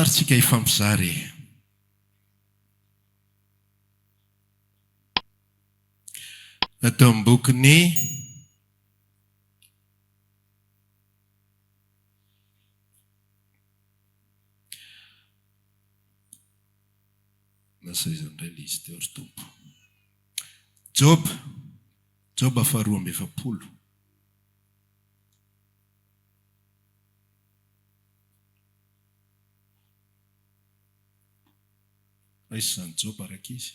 Saritsika ifampizary. Atao amin'ny bokiny nasa izandray le izy teo ry tompo. Job 2:20. Aiza izany Job araka izy?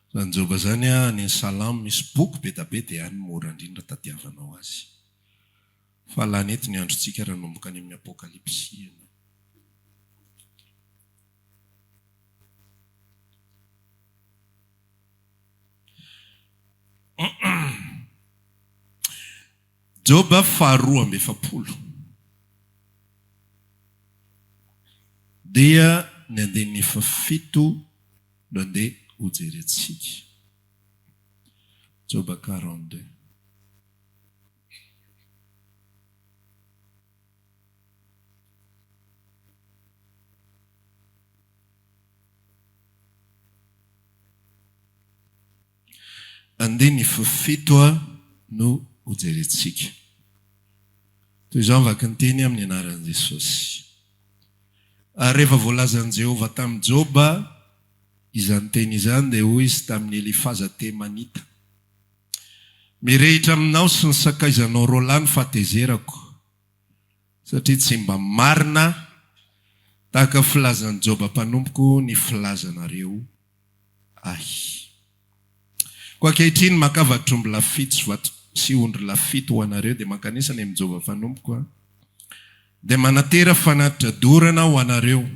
Izany Job izany ny salamo misy boky be da be dia any mora indrindra tadiavanao azy. Fa lany eto ny androntsika raha nomboka any amin'ny apokalipsy. Job 2:20. Dia ny andininy 7 no andeha hojerentsika. Job 42. Andininy 7 no hojerentsika. Toy izao avaky ny teny amin'ny anaran'i Jesosy. Rehefa voalazan'i Jehova tamin'i Job izany teny izany dia hoy izy tamin'ny Elifaza Temanita: mirehitra aminao sy ny sakaizanao Rola ny fahatezerako, satria tsy mba marina tahaka filazan'i Job mpanompoko ny filazanareo ahy. Koa ankehitriny makavatra omby lafito sy ondry lafito ho anareo dia mankanesana amin'ny Job mpanompoko dia manatera fanatitra dorana ho anareo.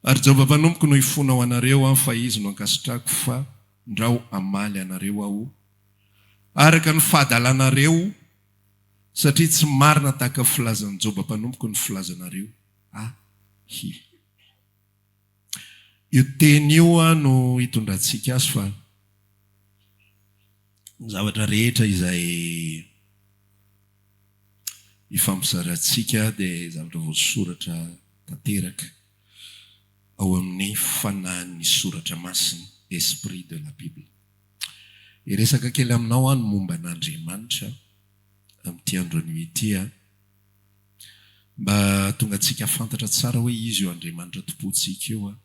Ary Job mpanompoko no hifona ho anareo fa izy no ankasitrako fa ndrao amaly anareo aho araka ny fahadalanareo, satria tsy marina tahaka filazan'i Job mpanompoko ny filazanareo ahy. Io teny io no hitondrantsika azy fa ny zavatra rehetra izay ifampizarantsika dia zavatra voasoratra tanteraka ao amin'ny fanahin'ny soratra masina, Esprit de la Bible. Iresaka kely aminao any momba an'Andriamanitra amin'ity androany ity mba tonga antsika fantatra tsara hoe izy io Andriamanitra tompontsika io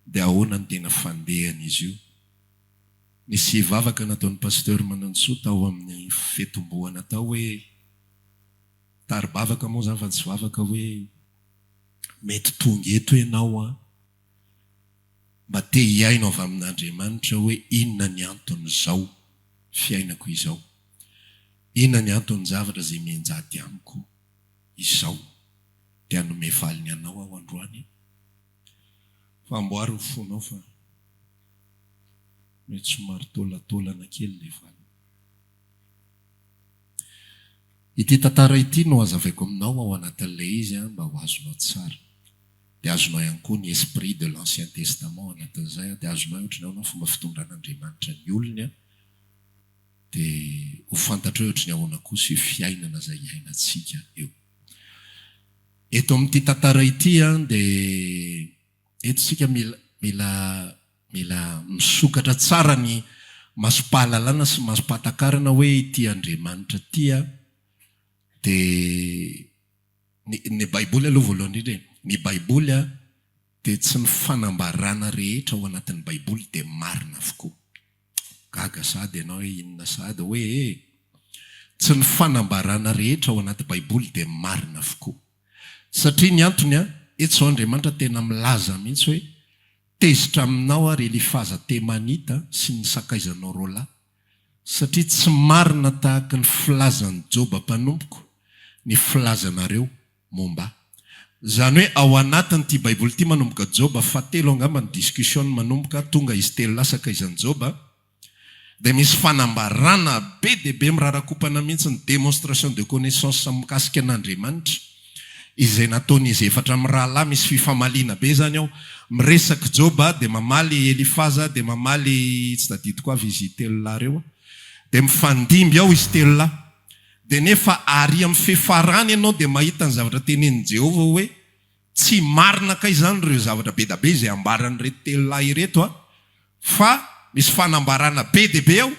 dia ahoana ny tena fandehana izy io. Nisy vavaka nataon'ny pasteur Manantsoa tao amin'ny fetomboana tao hoe taribavaka moa zany fa tsy vavaka hoe mety tonga eto ianao mba te hiaino avy amin'Andriamanitra hoe inona ny anton'izao fiainako izao, inona ny anton'ny zavatra izay mianjady amiko izao, dia hanome valiny anao aho androany. Fa amboary ho fonao fa mety somary tolatorana kely ilay valiny. Ity tantara ity no azavaiko aminao ao anatin'ilay izy mba ho azonao tsara. Dia azonao ihany koa ny Esprit de l'Ancien Testament anatin'izay, dia azonao ohatranao na fomba fitondran'Andriamanitra ny olony dia ho fantatra hoe ohatran'ny ahoana kosa io fiainana izay iainantsika eo. Eto amin'ity tantara ity dia eto sika mila misokatra tsara ny masom-pahalalana sy masom-pahatakarana hoe ity Andriamanitra ity dia ny Baiboly aloha voalohany indrindra, ny Baiboly dia tsy ny fanambarana rehetra ao anatin'ny Baiboly dia marina avokoa. Gaga sady ianao hoe inona sady hoe tsy ny fanambarana rehetra ao anaty Baiboly dia marina avokoa. Satria ny antony eto izao Andriamanitra tena milaza mihitsy hoe tezitra aminao ary Elifaza Temanita sy ny sakaizanao Rola, satria tsy marina tahaka ny filazan'i Job mpanompoko ny filazanareo momba. Zany hoe ao anatin'ity Baiboly ity manomboka Job 7 angamba ny discussion manomboka tonga izy 3 lasaka izany Job dia misy fanambarana be dia be mirarakopana mihitsy ny démonstration de connaissance mikasika an'Andriamanitra izay nataon'izy 4 amin'ny rahalahy. Misy fifamaliana be zany ao miresaka Job dia mamaly Elifaza dia mamaly tsy tadidiko avy izy 3 lahy reo dia mifandimby ao izy 3 lahy dia nefa ary amin'ny fifarany ianao dia mahita ny zavatra tenenin Jehova hoe tsy marina ka izany ireo zavatra be da be izay ambaran'ireto telo lahy ireto fa misy fanambarana be dia be ao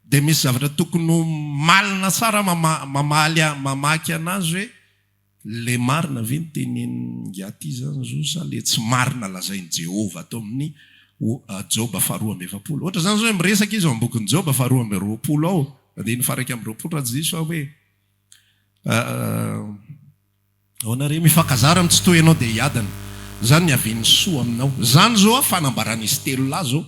dia misy zavatra tokony malina tsara mamaky anazy hoe le marina ve ny tenenin gaty zany zo sa le tsy marina lazainy Jehova atao amin'ny Joba 2:20. Ohatra zany zao hoe miresaka izy ao ambokiny Joba 2:20 ao dia ny faraka amin'ny 20 raha jiso hoe aonare mifakazara tsy toy ianao dia hiadana zany ny aviany soa aminao zany zao fanambarana izy telo lahy zao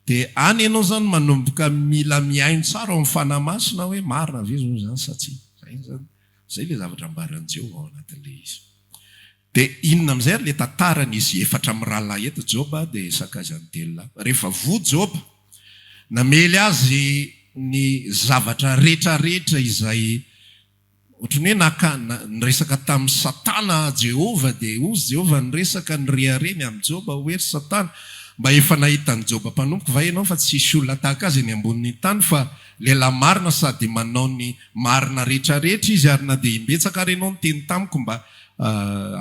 dia any ianao zany manomboka mila miaino tsara ao amin'ny fanahy masina hoe marina ave zao zany satsia zay le zavatra ambaran'i Jehova ao anatin'le izy. Dia inona amin'izay le tantaran'izy efatra amin'ny rahalahy eto Joba dia sakazany telo lahy. Rehefa vo Joba namely azy ny zavatra rehetrarehetra izay ohatrany hoe niresaka tamin'ny Satana Jehova dia ozy Jehova niresaka ny rehareny amin'ny Joba hoe Satana mba efa nahitany Joba mpanompoka va ianao fa tsisy olona tahaka azy eny ambonin'ny tany fa lehilahy marina sady manao ny marina rehetrarehetra izy ary na dia imbetsaka ary ianao ny teny tamiko mba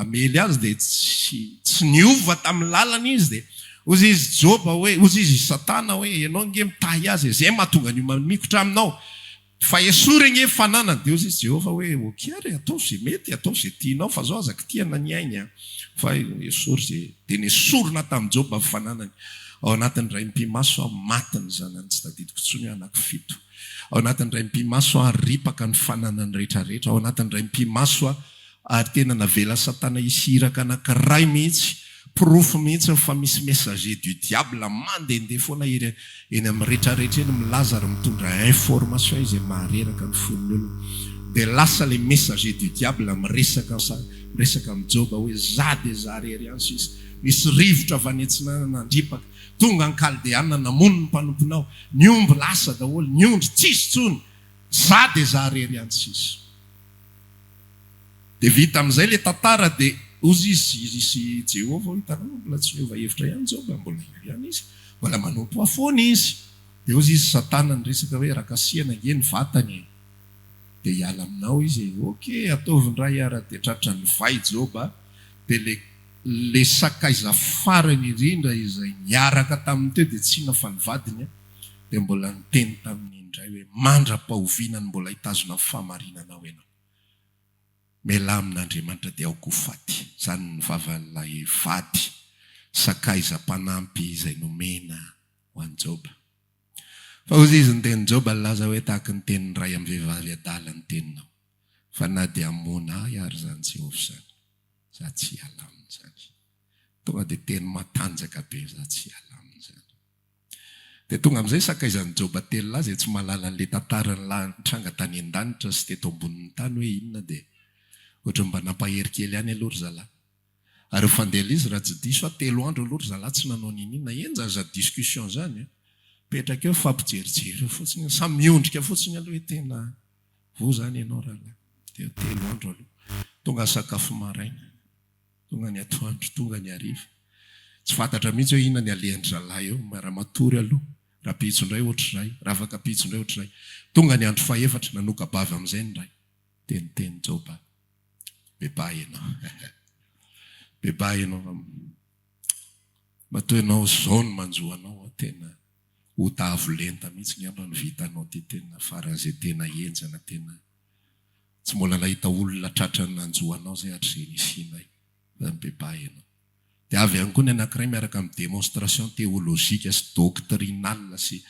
amely azy dia tsy niova tamin'ny lalana izy dia ozy izy Joba hoe ozy izy Satana hoe ianao nge mitahy azy zay mahatonga ny mikotra aminao fa esory nge fanana dia ozy izy Jehova hoe okary atao zay mety atao zay tianao fa zao azaka tiana ny ainy fa esory zay dia nesorona tamin'ny Joba fananany ao anatin'ny ray mpimaso matiny zanany tsy tadidiko tsony anankifito ao anatin'ny ray mpimaso ripaka ny fananany rehetrarehetra ao anatin'ny ray mpimaso ary tena navela Satana isiraka anankiray mihitsy profo mihitsy fa misy messager du diable mandehandeha foana eny amin'ny rehetrarehetra eny milaza ary mitondra information izy mahareraka ny foniny olona dia lasa le messager du diable miresaka amin'ny Joba hoe za dia za rery any sisy misy rivotra vanetsina nandripaka tonga ny kaldeana namono ny mpanomponao ny omby lasa daholo ny ondry tsisy tsony za dia za rery any sisy. Dia vita amin'izay le tantara dia ozy izy Jehova hitanao mbola tsy miova hevitra ihany Joba mbola ihany izy mbola manompo afoana izy dia ozy izy Satana niresaka hoe rakasiana nge ny vatany dia hiala aminao izy okey ataovindray ara dia tratra ny vai Joba dia le sakaiza farany irindra izay niaraka tamin'ny teo dia tsina fa nivadiny dia mbola niteny tamin'ny indray hoe mandra-pahovinany mbola hitazona famarinanao ianao mela amin'Andriamanitra dia aoko faty zany ny vavan'ilay vady sakaiza mpanampy izay nomena ho an'i Joba fa ozy izy ny tenin'i Joba laza hoe tahaka ny tenin'ny ray amin'ny vehivavy adala ny teninao fa na dia amona ary zany Jehova zany za tsy hiala amin'izany tonga dia teny matanjaka be za tsy hiala amin'izany dia tonga amin'izay sakaizan'i Joba telo lahy izay tsy mahalala an'le tantarany tranga tany an-danitra sy teto ambonin'ny tany hoe inona dia ohatra mba nampaherikely any aloha ry zalahy ary fandeha izy raha tsy diso 3 andro aloha ry zalahy tsy nanao ninina enjaza discussion zany petraka eo fampijerijery fotsiny samy miondrika fotsiny aloha hoe tena vo zany ianao rahalahy dia 3 andro aloha tonga sakafo maraina tonga ny atoandro tonga ny hariva tsy fantatra mihitsy hoe inona ny alehandry zalahy eo raha matory aloha raha pitsondray ohatr'izay raha afaka pitsondray ohatr'izay tonga ny andro faefatra nanoka bavy amin'izay ny ray teniteny Joba beba ianao matoa ianao zao ny manjoanao tena ho tavolenta mihitsy ny andro ny vitanao ty tena faran'izay tena enjana tena tsy mbola nahita olona tratra ny nanjoanao zay hatr'izay nisinay zany beba ianao dia avy ihany koa ny anankiray miaraka amin'ny démonstration théologique sy doctrinal sy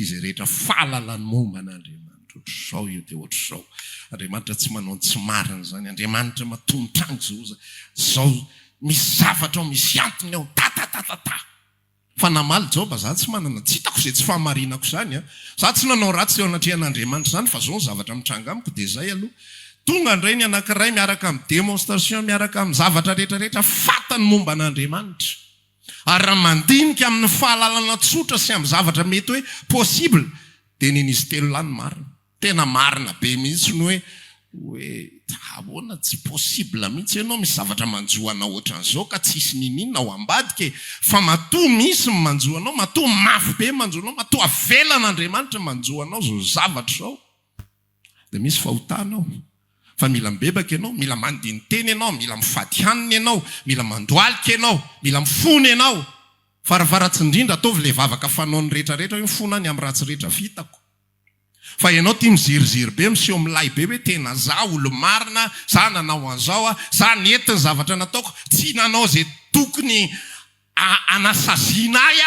izay rehetra fahalalany momba an'Andriamanitra ohatr'izao io dia ohatr'izao Andriamanitra tsy manao tsy marina zany Andriamanitra matomotrango zao misy zavatra ao misy antony ao tatatata fa namaly Joba za tsy manana tsy hitako izay tsy fahamarinako zany za tsy nanao ratsy eo anatrehan'Andriamanitra zany fa zao ny zavatra mitranga amiko dia zay aloha tonga indray ny anankiray miaraka amin'ny démonstration miaraka amin'ny zavatra rehetrarehetra fatany momba an'Andriamanitra ary raha mandinika amin'ny fahalalana tsotra sy amin'ny zavatra mety hoe possible dia ninizy telo lany marina tena marina be mihitsy ny hoe ahoana tsy possible mihitsy ianao misy zavatra manjoanao ohatran'izao ka tsisy nininona ao ambadika fa matoa misy manjoanao matoa mafy be manjoanao matoa avelana Andriamanitra manjoanao zao zavatra zao dia misy fahotanao fa mila mibebaka ianao, mila mandiny teny ianao, mila mifady haniny ianao, mila mandoalika ianao, mila mifony ianao. Faravaratsy indrindra ataovy le vavaka fanaony rehetrarehetra hoe mifona any amin'ny ratsy rehetra vitako. Fa ianao tia miziriziry be, miseho milay be hoe tena za olo marina, za nanao an'izao, za nentiny zavatra nataoko, tsy nanao izay tokony anasaziana ahy.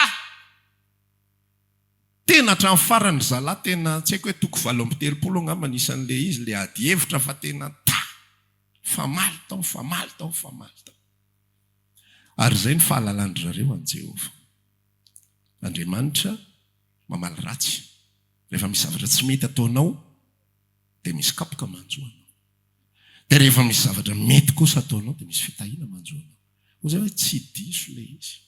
Tena hatramin'ny farany zalahy tena tsy haiko hoe toko 7-telopolo angamba anisan'le izy le ady hevitra fa tena famaly tao. Ary izay ny fahalalandry zareo an' Jehovah. Andriamanitra mamaly ratsy. Rehefa misy zavatra tsy mety ataonao dia misy kapoka manjoanao. Dia rehefa misy zavatra mety kosa ataonao dia misy fitahiana manjoanao. Hoy izay hoe tsy diso le izy.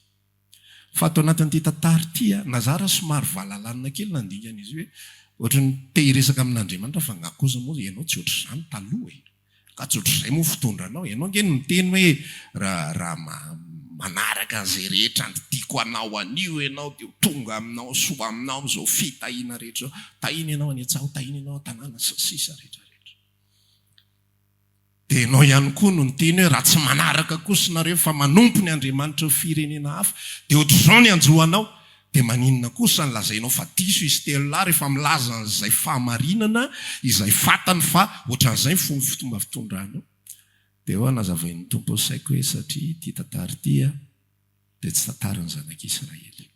Fa atao anatin'ity tantara ity Nazara somary valalanina kely nandingan'izy hoe ohatrany te hiresaka amin'Andriamanitra fa ngakoza moa ianao tsy ohatr'izany taloha ka tsy ohatr'izay moa fitondranao. Ianao nge miteny hoe raha manaraka an'izay rehetra tiako anao anio ianao dia tonga aminao soa aminao amin'izao fitahiana rehetra zao. Tahina ianao any an-tsaho, tahina ianao an-tanàna sy sisa rehetrarehetra. Dia ianao ihany koa no niteny hoe raha tsy manaraka kosanareo fa manompo ny Andriamanitra firenena hafa dia ohatr'izao ny anjoanao. Dia maninona kosa ny lazainao fa diso izy telo lahy rehefa milaza an'izay fahamarinana izay fatany fa ohatran'izay fomba fitondranao. Dia eo nazavain'ny tompo saiko hoe satria ity tantara ity dia tsy tantaran'ny zanak'Israely.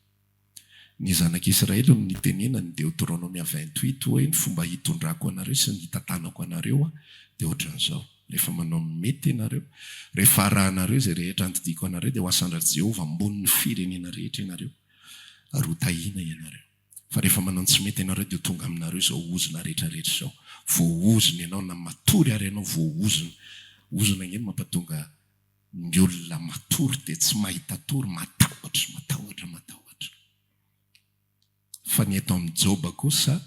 Ny zanak'Israely no nitenena ny Deutéronome 28 hoe ny fomba hitondrako anareo sy ny hitantanako anareo dia ohatran'izao. Rehefa manao mety ianareo, rehefa arahanareo izay rehetra antidiko anareo dia ho asandra Jehovah ambonin'ny firenena rehetra ianareo. Ary ho tahina ianareo. Fa rehefa manao tsy mety ianareo dia tonga aminareo izao ozona rehetrarehetra izao. Voaozona ianao na matory ary ianao voaozona. Ozona ingeny mampatonga ny olona matory dia tsy mahita tory, matahotra. Fa ny eto amin'ny Joba kosa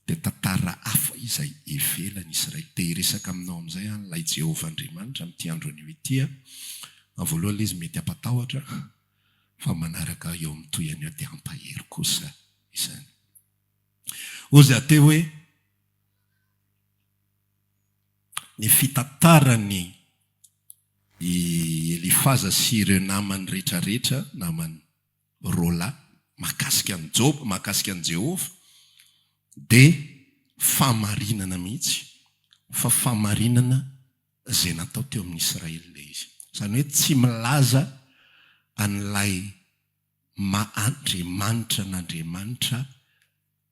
dia tantara hafa izay ivelany Israely. Dia hiresaka aminao amin'izay ilay Jehovah Andriamanitra amin'ity andro anio ity. Voalohany izy mety hampatahotra fa manaraka eo amin'ny toyany eo dia hampahery kosa izany. Ozy ateo hoe ny fitantarany Elifaza sy ireo namany rehetrarehetra, namany Rola, mahakasika an'i Joba, mahakasika an'i Jehovah, dia fahamarinana mihitsy, fa fahamarinana izay natao teo amin'ny Israely ilay izy. Izany hoe tsy milaza an'ilay Andriamanitra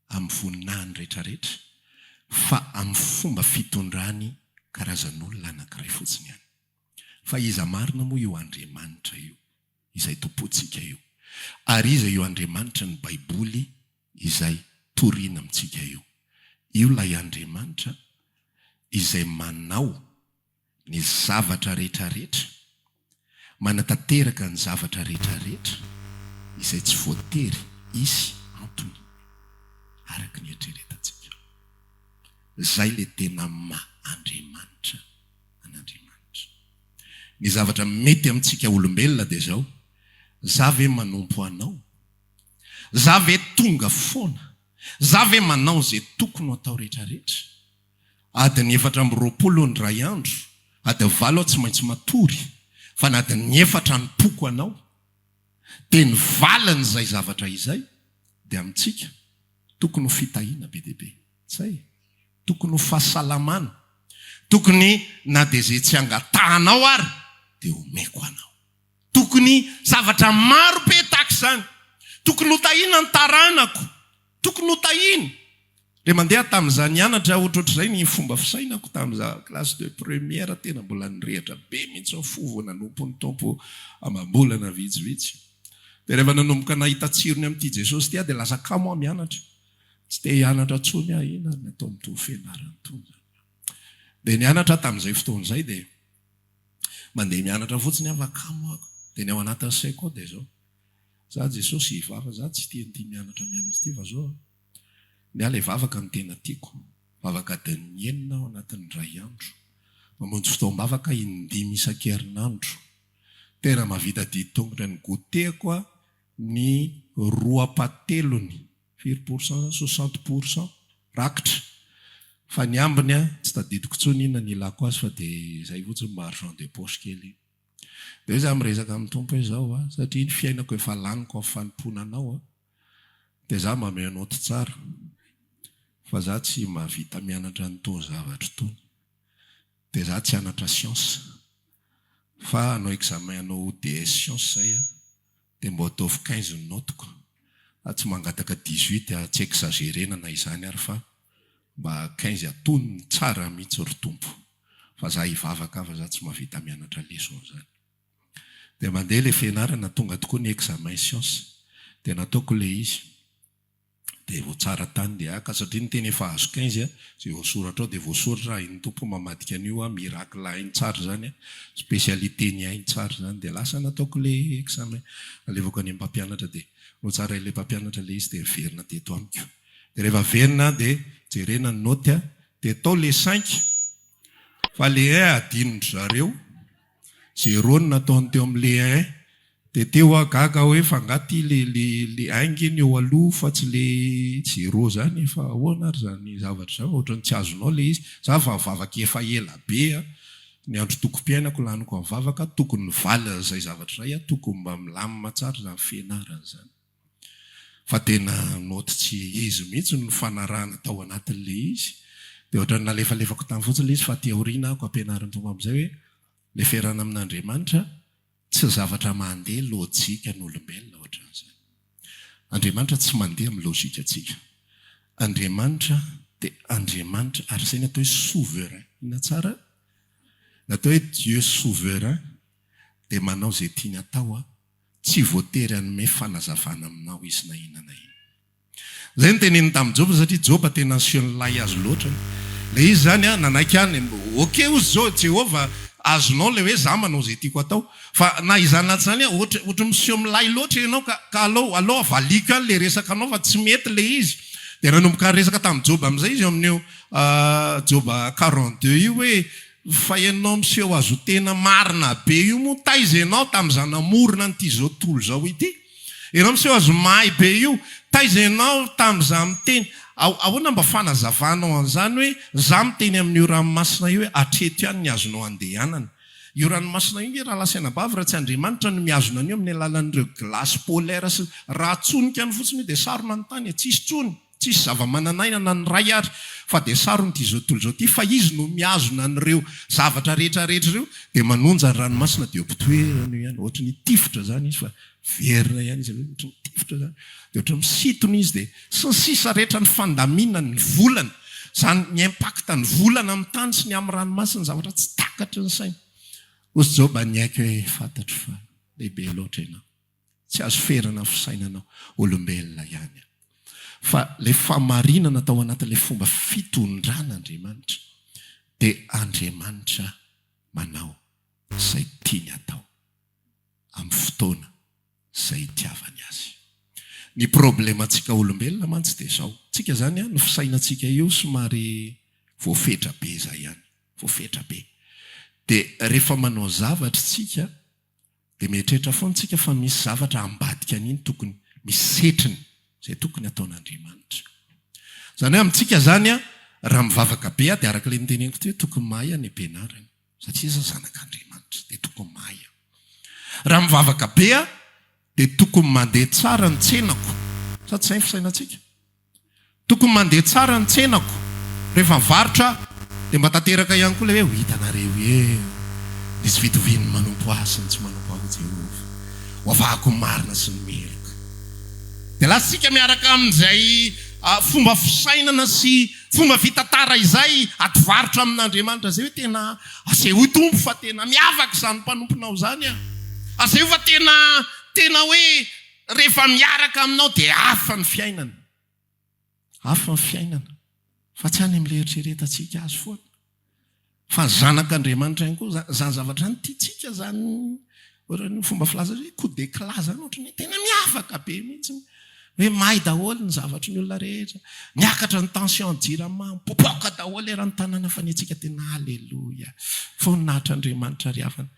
amin'ny voninahiny rehetrarehetra, fa amin'ny fomba fitondrany karazan'olona anankiray fotsiny ihany. Fa iza marina moa io Andriamanitra io, izay tompontsika io. Ary iza io Andriamanitra ny Baiboly izay toriana amintsika io. Io ilay Andriamanitra izay manao ny zavatra rehetrarehetra, manatanteraka ny zavatra rehetrarehetra izay tsy voatery isy antony araka ny eritreretantsika. Zay le tena Andriamanitra an'Andriamanitra. Ny zavatra mety amintsika olombelona dia zao: za ve manompo anao? Za ve tonga foana? Za ve manao izay tokony atao rehetrarehetra? Adiny 420 ny ray andro, adiny 7 tsy maintsy matory, fa na adiny 4 ny poko anao, dia ny valany izay zavatra izay dia amintsika tokony ho fitahiana be dia be. Zay, tokony ho fahasalamana, tokony na dia izay tsy angatahanao ary dia omeko anao. Tokony zavatra maro be tahaka izany. Tokony ho tahina ny taranako, tokony ho tahina. Dia mandeha tamin'izany nianatra ohatrohatr'izay ny fomba fisainako tamin'iza classe de première, tena mbola nirehatra be mihitsy fovo nanompo ny tompo amam-bolana vitsivitsy. Dia rehefa nanomboka nahita tsirony amin'ity Jesosy ity dia lasa kamo aho mianatra. Tsy te hianatra tsony aho, ina ny atao mitovy fianarana tony. Dia nianatra tamin'izay fotoan'izay dia mandeha mianatra fotsiny aho fa kamo ako. Dia ny ao anatin'ny saiko ao dia zao: za Jesosy hivava, za tsy tian'ity mianatra ity fa zao. Ny ahy ilay vavaka ny tena tiako. Vavaka adiny 9 ao anatin'ny ray andro. Mamonjy fotoam-bavaka 5 isan-kerinandro. Tena mahavita ditongotra ny goteko ny 2/3, 4%, 60% rakitra. Fa ny ambiny tsy tadidiko tsony inona ny ilako azy fa dia izay fotsiny marchand de poche kely. Dia hoe izaho miresaka amin'ny tompo hoe izao satria ny fiainako efa laniko amin'ny fanompona anao dia izaho mameno anao ty tsara. Fa izaho tsy mahavita mianatra n'itony zavatra itony. Dia izaho tsy hanatra siansa. Fa hanao examen anao DS siansa izay dia mba ataovy 15 ny notiko. Tsy mangataka 18 tsy exagérena na izany ary fa mba 15 atonony tsara mihitsy ry tompo. Fa izaho hivavaka fa izaho tsy mahavita mianatra leçon izany. Dia mandeha ilay fianarana tonga tokoa ny examen siansa. Dia nataoko ilay izy. Dia vao tsara tany dia aka satria ny teny efa azo 15 izay voasoratra ao dia voasoratra ny tompo mamadika an'io miracle hainy tsara izany spécialité ny hainy tsara izany dia lasa nataoko ilay examen. Alevako any mpampianatra dia no tsara ilay mpampianatra ilay izy dia verina teto amiko. Dia rehefa verina dia jerena ny noty dia atao ilay 5 fa ilay 1 adinondry zareo 0 ny nataony teo amin'ilay 1 dia teo gaga hoe fangaty le ainginy eo aloha fa tsy le 0 zany efa ahoana ary zany zavatra zany ohatrany tsy azonao le izy. Za fa mivavaka efa ela be ny andro toko-piainako laniko amin'ny vavaka tokony vala izay zavatra izay tokony mba milamina tsara zany fianarana zany. Fa tena noty tsy izy mihitsy ny fanarahana tao anatin'le izy. Dia ohatrany nalefalefako tamin'ny fotsiny le izy fa teoriana ako ampianarin'ny tompo amin'izay hoe le fiarahana amin'Andriamanitra tsy zavatra mandeha lojika ny olombelona ohatran'izany. Andriamanitra tsy mandeha amin'ny lojika antsika. Andriamanitra dia Andriamanitra ary izay natao hoe souverain. Ina tsara? Natao hoe Dieu souverain dia manao izay tiany atao tsy voatery hanome fanazavana aminao izy na inona na inona. Izay no teneniny tamin'ny Joba satria Joba tena nisiony lay azy loatra. Ilay izy zany nanaiky any oke ozy zao Jehova azonao le hoe za manao izay tiako atao. Fa na izany naty zany ohatra misio milay loatra ianao ka alao avaliko any le resaka anao fa tsy mety le izy. Dia nanomboka resaka tamin'ny Joba amin'izay izy amin'io Joba 42 io hoe fa ianao miseho azo tena marina be io moa taiza ianao tamin'izany namorona n'ity zao tolo zao ity. Ianao miseho azo mahay be io taiza ianao tamin'izany miteny ahoana mba fanazavanao an'izany hoe za miteny amin'io ranomasina io hoe atreto ihany ny azonao andehanana. Io ranomasina io raha lasaina bavy raha tsy Andriamanitra no miazona an'io amin'ny alalan'ireo glasy polaire sy raha tsonika ny fotsiny dia sarona ny tany tsisy tsony. Tsisy zava-mananaina na ny ray ary fa dia sarony ity zao tolo zao ity fa izy no miazona an'ireo zavatra rehetrarehetra ireo dia manonja ny ranomasina dia mpitoerana ihany ohatra ny tifitra zany izy fa verina ihany izy ohatra ny tifitra zany dia ohatra misitona izy dia sy ny sisa rehetra ny fandaminana ny volana zany ny impacta ny volana amin'ny tany sy ny amin'ny ranomasina ny zavatra tsy takatra ny saina. Osy Joba ny haiko hoe fantatro fa lehibe loatra ianao tsy azo ferana fisainanao olombelona ihany. Fa le famarinana tao anatin'ilay fomba fitondrana Andriamanitra dia Andriamanitra manao izay tiany atao amin'ny fotoana izay itiavany azy. Ny problemantsika olombelona mantsy dia izao. Tsika zany ny fisainantsika io somary voafetra be izay ihany. Voafetra be. Dia rehefa manao zavatra tsika dia mieritreritra foana tsika fa misy zavatra ambadika an'iny tokony misetriny. Izay tokony ataon'Andriamanitra. Izany hoe amintsika zany raha mivavaka be dia araka ilay niteneniko ty hoe tokony mahay any ampianarana satria za zanak'Andriamanitra dia tokony mahay. Raha mivavaka be dia tokony mandeha tsara ny tsenako. Sa tsy izay ny fisainantsika? Tokony mandeha tsara ny tsenako. Rehefa mivarotra dia mba tanteraka ihany koa ilay hoe hitanareo nisy fitoviany manompo azy ny tsy manompo ahy Jehova. Hoavahako ny marina sy ny meloka. Dia lasitsika miaraka amin'izay fomba fisainana sy fomba fitatara izay atovarotra amin'Andriamanitra izay hoe tena aseho tompo fa tena miavaka izany mpanomponao izany aseho fa tena hoe rehefa miaraka aminao dia hafa ny fiainana. Hafa ny fiainana. Fa tsy any amin'ilay eritreretantsika azy foana. Fa ny zanak'Andriamanitra ihany koa zany zavatra ny tiatsika zany ohatrany fomba filaza hoe coup d'éclat zany ohatrany tena miavaka be mihitsy. Hoe mahay daholo ny zavatry ny olona rehetra. Miakatra ny tension jirama, mipopoaka daholo eran'ny tanàna fa ny antsika tena haleloia. Voninahitry Andriamanitra ry havana.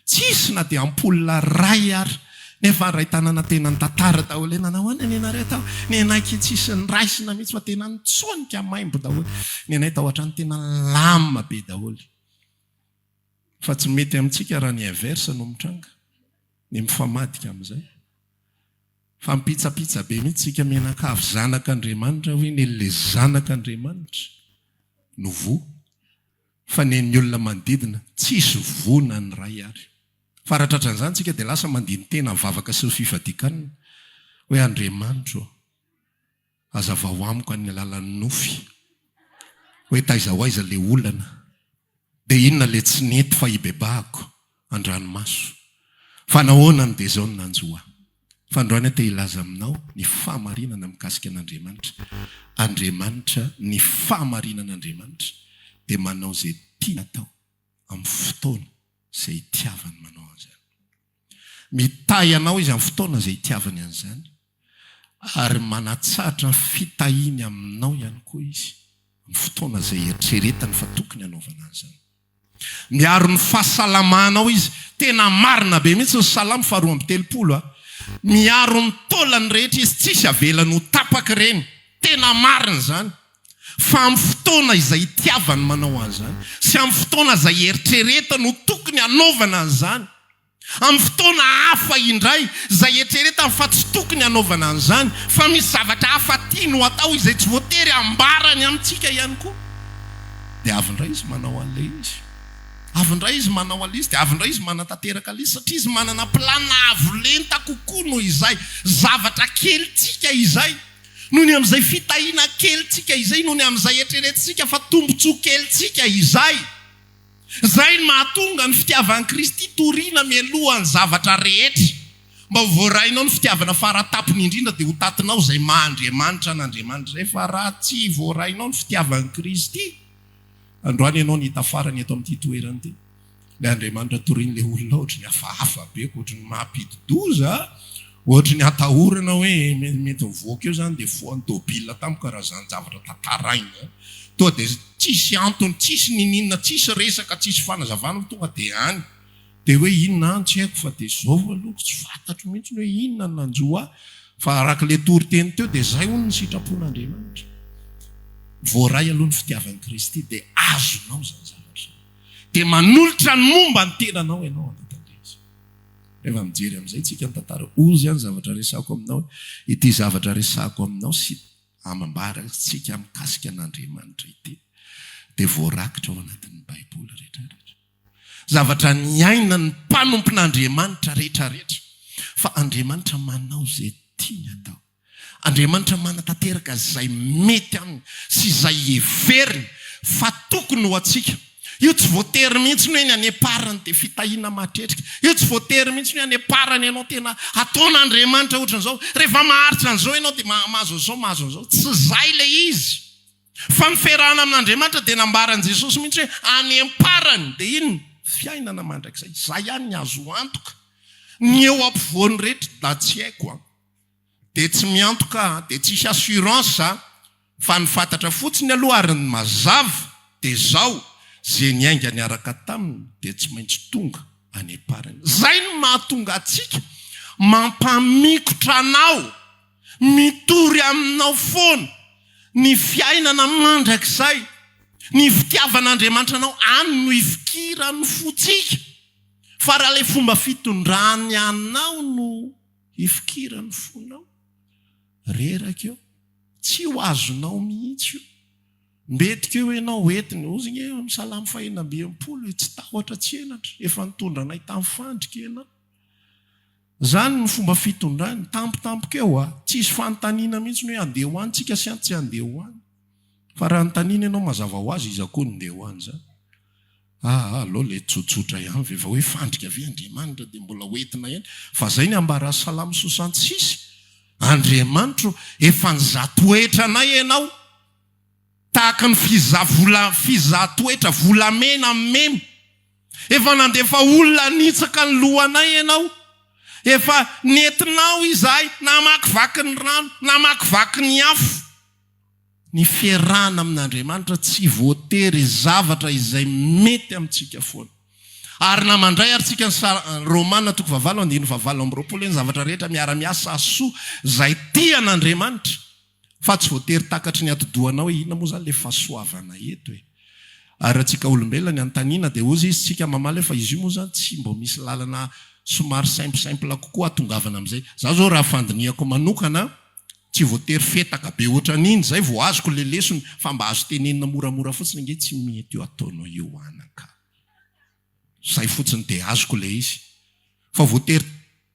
Tsisy na dia ampola ray ary nefa ray tanana tena ny tantara daholo hoe nanao any nenareo tao ny anaiky tsisy ny raisina mihitsy fa tena nitsonika maimbo daholo ny anay tao hatrany tena lama be daholo fa tsy mety amintsika raha ny inverse no mitranga ny mifamadika amin'izay fa mipitsapitsa be mihitsy tsika menakavy zanak'Andriamanitra hoe nyle zanak'Andriamanitra no vo fa ny olona manodidina tsisy vona ny ray ary faratratran'izany tsika dia lasa mandiny tena mivavaka sy fifadikanina hoe Andriamanitra azavao amiko amin'ny alalan'ny nofy hoe taiza ho aiza le olana dia inona le tsy nety fa hibebahako an-dranomaso fa nahoana ny dia zao ny nanjoa fa androany te ilaza aminao ny fahamarinana mikasika an'Andriamanitra. Andriamanitra ny fahamarinan'Andriamanitra dia manao izay tiana tao amin'ny fotoana izay itiavany manao an'izany. Mitahy anao izy amin'ny fotoana izay itiavany an'izany ary manatsaratra fitahiny aminao ihany koa izy amin'ny fotoana izay eritreretany fa tokony hanaovana an'izany. Miaro ny fahasalamanao izy tena marina be mihitsy ny Salamo 1:3. Miaro ny taolany rehetra izy tsisy avelany ho tapaka ireny tena marina izany fa amin'ny fotoana izay itiavany manao an'izany sy amin'ny fotoana izay eritreretany ho tokony hanaovana an'izany amin'ny fotoana hafa indray izay eritreretany fa tsy tokony hanaovana an'izany fa misy zavatra hafa tiany ho atao izay tsy voatery ambarany amintsika ihany koa dia avindray izy manao an'ilay izy. Avindray izy manao an'izy dia avindray izy manatanteraka an'izy satria izy manana plana avolenta kokoa noho izay zavatra kelitsika izay noho ny amin'izay fitahiana kelitsika izay noho ny amin'izay eritreretintsika fa tombontsoa kelitsika izay. Izay no mahatonga ny fitiavan'i Kristy toriana mialohan'ny zavatra rehetra mba ho voarainao ny fitiavana faratapony indrindra dia ho tatinao izay maha-Andriamanitra n'Andriamanitra izay fa raha tsy voarainao ny fitiavan'i Kristy androany ianao nihita farany eto amin'ity toerana ity. Ilay Andriamanitra toriany ilay olona ohatry ny hafahafa be ohatry ny mahampididoza ohatry ny atahorana hoe mety mivoaka eo zany dia foan'ny tôbila tamiko raha zany zavatra tantaraina toa dia tsisy antony tsisy nininona tsisy resaka tsisy fanazavana tonga dia any dia hoe inona any tsy haiko fa dia zao aloha tsy fantatro mihitsy hoe inona nanjoa fa arak'ilay toriteny teo dia zay hono ny sitrapon'Andriamanitra. Voaray aloha ny fitiavan'i Kristy dia azonao zany zavatra dia manolotra ny momba ny tenanao ianao antatandreza. Rehefa mijery amin'izay tsika ny tantara ozy ihany zavatra resako aminao ity zavatra resako aminao sy amambarantsika mikasika an'Andriamanitra ity dia voarakitra ao anatin'ny Baiboly rehetrarehetra. Zavatra niaina ny mpanompon'Andriamanitra rehetrarehetra fa Andriamanitra manao izay tiany atao. Andriamanitra manatanteraka izay mety aminy sy izay heveriny fa tokony ho antsika. Io tsy voatery mihitsy no eny aneparany dia fitahiana matretrika. Io tsy voatery mihitsy no aneparany ianao tena ataon'Andriamanitra ohatran'izao. Rehefa maharitra an'izao ianao dia mahazo an'izao. Tsy izay ilay izy. Fa miferahana amin'Andriamanitra dia nambaran'i Jesosy mihitsy hoe any amparany dia iny fiainana mandrakizay. Izay ihany ny azo antoka. Ny eo ampovoany rehetra da tsy haiko dia tsy miantoka dia tsisy assurance fa ny fantatra fotsiny aloha ary ny mazava dia zao zay niainga niaraka taminy dia tsy maintsy tonga any amparany. Zay no mahatonga atsika mampamikotra anao mitory aminao foana ny fiainana mandrakizay ny fitiavan'Andriamanitra anao any no ifikirany fotsika fa raha ilay fomba fitondrany anao no ifikirany fonao reraka eo tsy ho azonao mihitsy io. Mbetika eo ianao entiny ozigny amin'ny Salamo 1:20 tsy tahotra tsy enatra efa nitondranay tamin'ny fandrika ianao. Zany ny fomba fitondrany tampotampoka eo tsisy fanontaniana mihitsy hoe andeha ho any tsika sy tsy andeha ho any fa raha notaniana ianao mazava ho azy izy akoa ndeha ho any zany. Aloha le tsotsotra ihany veva hoe fandrika ve Andriamanitra dia mbola hoentina ihany fa zay ny ambara Salamo 66. Andriamanitra efa nizatoetra anay ianao tahaka ny fizatoetra volamena memy. Efa nandefa olona nitsaka ny lohanay ianao. Efa nentinao izahay namakivaky ny rano namakivaky ny afo. Ny fiarahana amin'Andriamanitra tsy voatery zavatra izay mety amintsika foana. Ary namandray ary tsika ny Romana 9:20 ny zavatra rehetra miara-miasa asoa zay tian'Andriamanitra fa tsy voatery takatry ny atodohanao hoe inona moa zany le fahasoavana eto e. Ary atsika olombelona ny antaniana dia ozy izy tsika mamaly fa izy io moa zany tsy mbo misy lalana somary simple kokoa atongavana amin'izay. Zaho zao raha fandiniako manokana tsy voatery fetaka be ohatran'iny zay vao azoko le lesony fa mba azo tenenina moramora fotsiny nge tsy mety eo ataonao eo anaka. Zay fotsiny dia azoko le izy. Fa voatery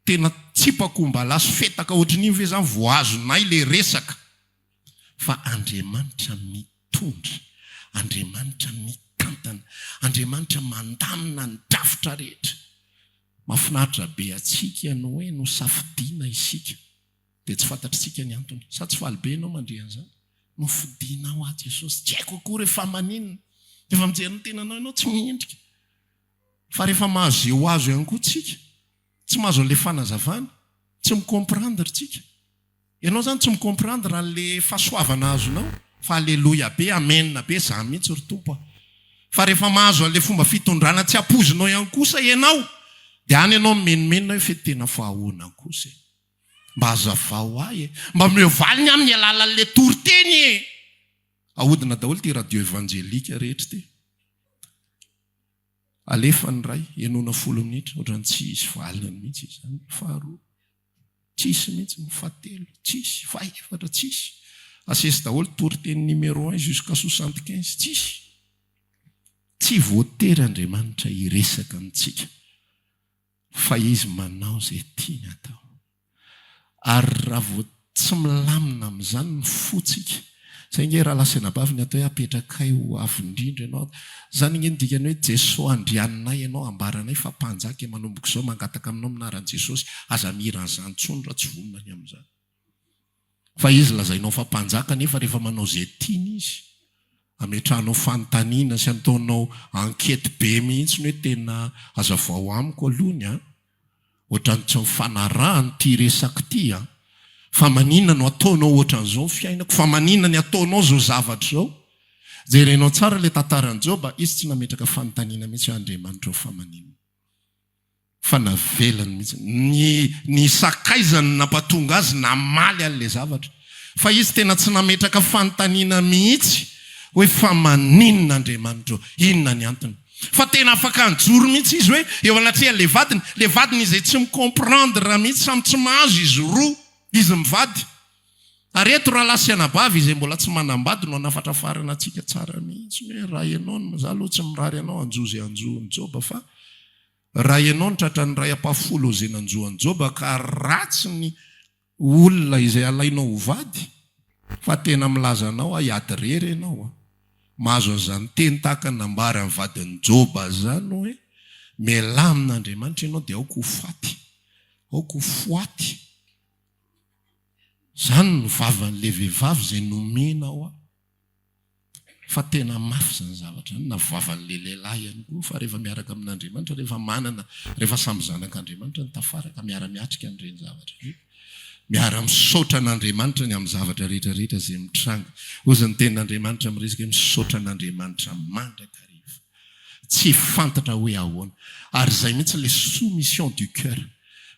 tena tsipako mba laso fetaka ohatran'iny ve zany vao azonay le resaka. Fa Andriamanitra mitondra, Andriamanitra mikantana, Andriamanitra mandamina ny drafitra rehetra. Mahafinaritra be atsika no hoe no safidiana isika dia tsy fantatritsika ny antony. Sa tsy faly be ianao mandre an'izany? No fidianao ahy Jesosy, tsy haiko akory rehefa maninona. Rehefa mijery ny tenanao ianao tsy miendrika. Fa rehefa mahazo eo azo ihany koa tsika, tsy mahazo an'ilay fanazavana, tsy mikomprandra tsika. Ianao zany tsy mikomprandra an'ilay fahasoavana azonao, fa alleluia be, amenna be, zany mihitsy ry tompo. Fa rehefa mahazo an'ilay fomba fitondrana tsy apozinao ihany kosa ianao, dia any ianao menomenona hoe fe tena fahahoana kosa e. Mba hazavao ahy e, mba miovaliny amin'ny alalan'ilay toriteny e. Ahodina daholo ty radio evanjelika rehetra ty. Alefa ny ray, enona 10 minitra, ohatrany tsisy valina mihitsy izany. Faharoa, tsisy mihitsy, fahatelo, tsisy, fahaefatra, tsisy. Asesy daholo toriteny numéro 1 jusqu'à 75, tsisy. Tsy voatery Andriamanitra iresaka amintsika, fa izy manao zay tiany atao. Ary raha vao tsy milamina amin'izany ny fotsika, zay nge raha lasanabavy atao hoe apetrakay ho avindrindra ianao. Zany nge dikany hoe Jesosy andrianinay ianao, ambaranay fa mpanjaka manomboko izao mangataka aminao minaran'i Jesosy, aza miran'izany tsony raha tsy vonona ny amin'izany. Fa izy lazainao fa mpanjaka nefa rehefa manao zay tiany izy, ametranao fanontaniana sy ataonao ankety be mihitsy hoe tena hazavao amiko alohany a. Ohatrany tsy mifanarahany ty resaka ty a. Fa maninona no ataonao ohatran'izao fiainako, fa maninona ny ataonao zao zavatra zao. Jerenao tsara le tantaran'i Joba, izy tsy nametraka fanontaniana mihitsy Andriamanitra ho fa maninona. Fa navelany mihitsy. Ny sakaizany nampatonga azy namaly an'le zavatra. Fa izy tena tsy nametraka fanontaniana mihitsy hoe fa maninona Andriamanitra, inona ny antony. Fa tena afaka njoro mihitsy izy hoe eo anatrehan'le vadiny izay tsy mikomprendre raha mihitsy samy tsy mahazo izy roa, izy mivady. Ary eto raha lasy anabavy izay mbola tsy manambady no anafatra farana atsika tsara mihitsy hoe raha ianao no za aloha tsy mirary ianao anjozy anjoany Joba, fa raha ianao ny tratran'ny ray apafolo izay nanjoany Joba ka ratsy ny olona izay alainao ho vady, fa tena milazanao hiady rery ianao a. Mahazo an'izany teny tahaka nambara amin'ny vadin'ny Joba zany hoe mialamin'Andriamanitra ianao dia aoko ho faty, aoko ho foaty. Zany ny vavan'le vehivavy izay nomenao a. Fa tena mafy zany zavatra, na vavan'le lehilahy ihany koa. Fa rehefa miaraka amin'Andriamanitra, rehefa manana, rehefa samy zanak'Andriamanitra ny tafaraka miara-miatrika an'ireny zavatra. Miara-misaotra an'Andriamanitra ny amin'ny zavatra rehetrarehetra izay mitranga. Ozy ny tenin'Andriamanitra miresaka misaotra an'Andriamanitra mandrakariva. Tsy fantatra hoe ahoana. Ary izay mihitsy le soumission du cœur.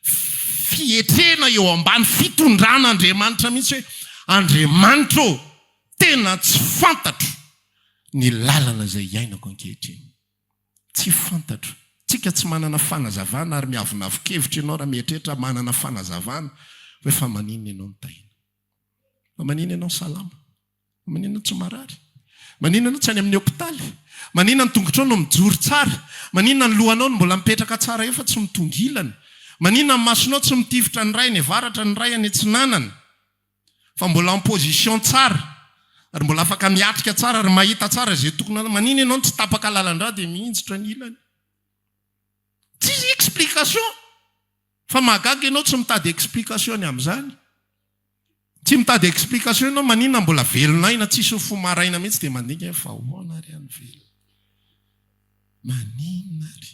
Fietrena eo ambany fitondrana Andriamanitra mihitsy hoe Andriamanitra tena tsy fantatro ny lalana izay iainako ankehitriny. Tsy fantatro. Tsika tsy manana fanazavana ary miavonavokevitra ianao raha mieritreritra manana fanazavana hoe fa maninona ianao ny tahina. Fa maninona ianao salama. Maninona tsy marary. Maninona tsy any amin'ny hopitaly. Maninona ny tongotrao no mijoro tsara. Maninona ny lohanao no mbola mipetraka tsara efa tsy mitongilana. Maninona ny masonao tsy mitifitra ny ray ny avaratra ny ray any antsinanana. Fa mbola en position tsara. Ary mbola afaka miatrika tsara ary mahita tsara izay tokony. Maninona ianao tsy tapaka lalandra dia mihinjitra ny ilany. Tsisy explication. Fa mahagaga ianao tsy mitady explication amin'izany. Tsy mitady explication ianao maninona mbola velonaina tsisy fo maraina mihitsy dia mandinika fa hoana ary any velona. Maninona ary.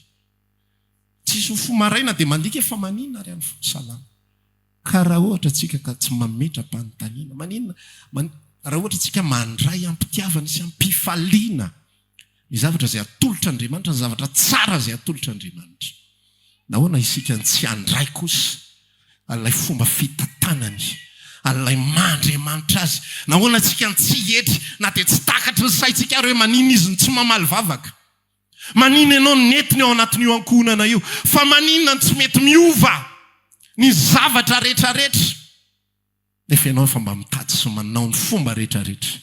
Tsisy fo maraina dia mandinika fa maninona ary any salama. Ka raha ohatra tsika ka tsy mametra-panontaniana, maninona raha ohatra tsika mandray ampitiavana sy ampifaliana ny zavatra zay atolotra Andriamanitra, ny zavatra tsara zay atolotra Andriamanitra. Nahoana isika ny tsy andray kosa alay fomba fitantanany, alay maandriamanitra azy. Nahoana tsika ny tsy etry na dia tsy takatry ny saitsika ary hoe manino izy ny tsy mamaly vavaka, manino ianao ny netiny ao anatin'io ankohonana io, fa maninona ny tsy mety miova ny zavatra rehetrarehetra. Nefa ianao efa mba mitady sy manao ny fomba rehetrarehetra.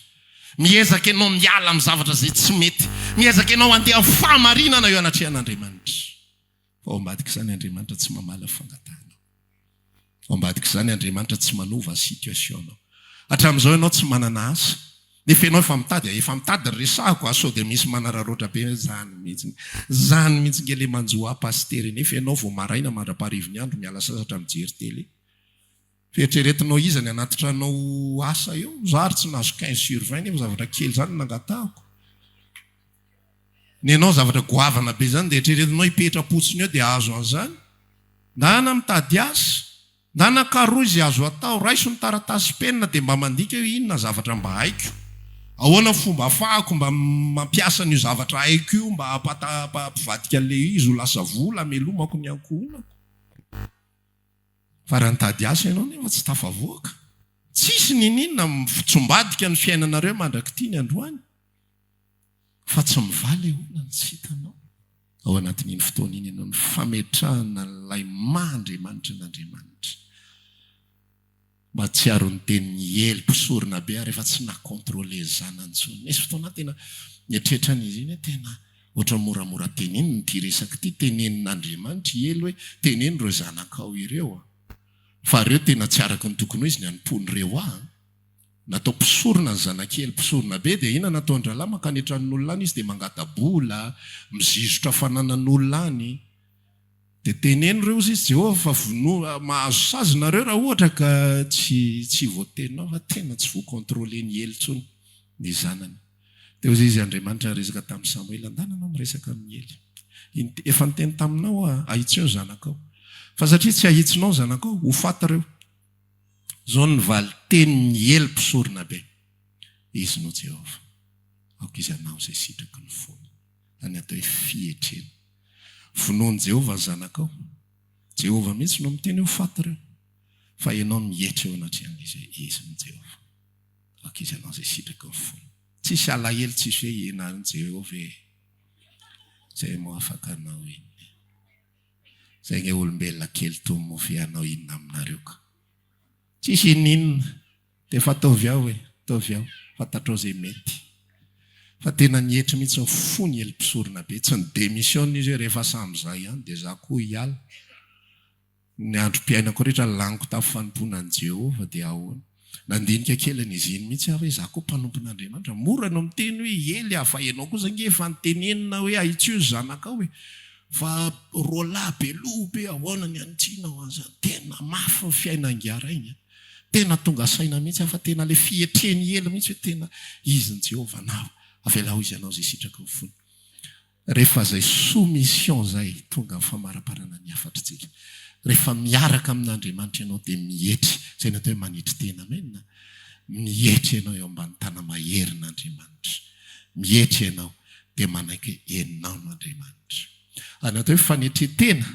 Miezaka ianao miala amin'ny zavatra zay tsy mety, miezaka ianao andeha amin'ny fahamarinana eo anatrehan'Andriamanitra. Fa ao ambadika izany Andriamanitra tsy mamala fangatahana. Ao ambadika izany Andriamanitra tsy manova situationao. Hatramin'izao ianao tsy manana asa, nefa ianao efa mitady ny resahako sao dia misy manararoatra be zany mihitsy nge le manjoa pastery. Nefa ianao vao maraina mandraparivony andro miala sasatra mijery tele. Fieritreretinao izy ny anaty tranao asa eo, zary tsy nahazo 15/20 nefa zavatra kely zany nangatahako. Ny ianao zavatra goavana be zany dia eritreretinao hipetra-potsiny eo dia azo an'izany. Ndana mitady asa, ndana karoa izy azo atao, raiso ny taratasy penina dia mba mandika eo inona zavatra mba haiko. Ahoana fomba afahako mba mampiasa n'io zavatra haiko io mba hampivadika an'ilay izy ho lasa vola amelomako ny ankohonako. Fa raha nitady asa ianao nefa tsy tafavoaka, tsisy ninina mitsombadika ny fiainanareo mandrakity ny androany, fa tsy mivaly ehoana ny tsy hitanao. Ao anatin'iny fotoana iny ianao ny fametrahana n'ilay maandriamanitra n'Andriamanitra. Mba tsy aro ny tenin'ny ely mpisorona be ary efa tsy nakontrôle zanany intsony. Misy fotoana tena nietrehtran'izy iny tena ohatra moramora teneniny ty resaka ty, tenenin'Andriamanitra ely hoe teneny reo zanakao ireo. Fa reo tena tsy araka ny tokony ho izy ny anompon'ireo natao mpisorona ny zanakely mpisorona be dia ina natao andralama makanetran'olona any izy dia mangatabola mizizotra fananan'olona any. Dia teneny reo izy Jehovah fa mahazo sazy nareo raha ohatra ka tsy voateninao fa tena tsy voakontrôle ny ely tsony ny zanany. Dia hozy izy Andriamanitra resaka tamin'ny Samuel, andananao miresaka amin'ny ely. Efa niteny taminao ahitsy eo zanakao. Fa satria tsy ahitsinao zanakao, ho faty reo. Zao ny vali tenin'ny ely mpisorona be. Izy no Jehovah. Aoka izy anao izay sitraky ny fony. Any atao hoe fietrena. Vonoany Jehovah ny zanakao. Jehovah mihitsy no miteny ho faty reo. Fa ianao mietra eo anatrehan'izy izy ny Jehovah. Aoka izy anao izay sitraky ny fony. Tsisy alahelo, tsisy hoe enany Jehovah zay mo afaka anao iny. Zay nge olombelona kely toy mofy anao inona aminareo ka. Tsisy ininona dia fa ataovy ao ataovy ao, fantatrao izay mety. Fa tena nietra mihitsy ny fony ely mpisorona be, tsy ny démission izy hoe rehefa samyzay ihany dia za koa hiala. Ny androm-piainako rehetra laniko tamin'ny fanomponan'i Jehovah dia ahoana. Nandinika kelany izy iny mihitsy hoe za koa mpanompon'Andriamanitra. Mora no miteny hoe ely hafa ianao kosa nge efa nitenenina hoe ahitsio zanakao hoe fa rola be lobe ahoana ny antinao an'izany. Tena mafy ny fiainangiara iny. Tena tonga saina mihitsy fa tena le fietreny ely mihitsy hoe tena izy ny Jehovah nao. Avelao izy ianao izay sitraky ny fony. Rehefa zay soumission zay tonga amin'ny famaraparana ny hafatritsika. Rehefa miaraka amin'Andriamanitra ianao dia mietry, zay natao hoe manitry tena menina. Mietry ianao eo ambany tana maherin'Andriamanitra. Mietry ianao dia manaiky enao n'Andriamanitra. Natao hoe fanetretena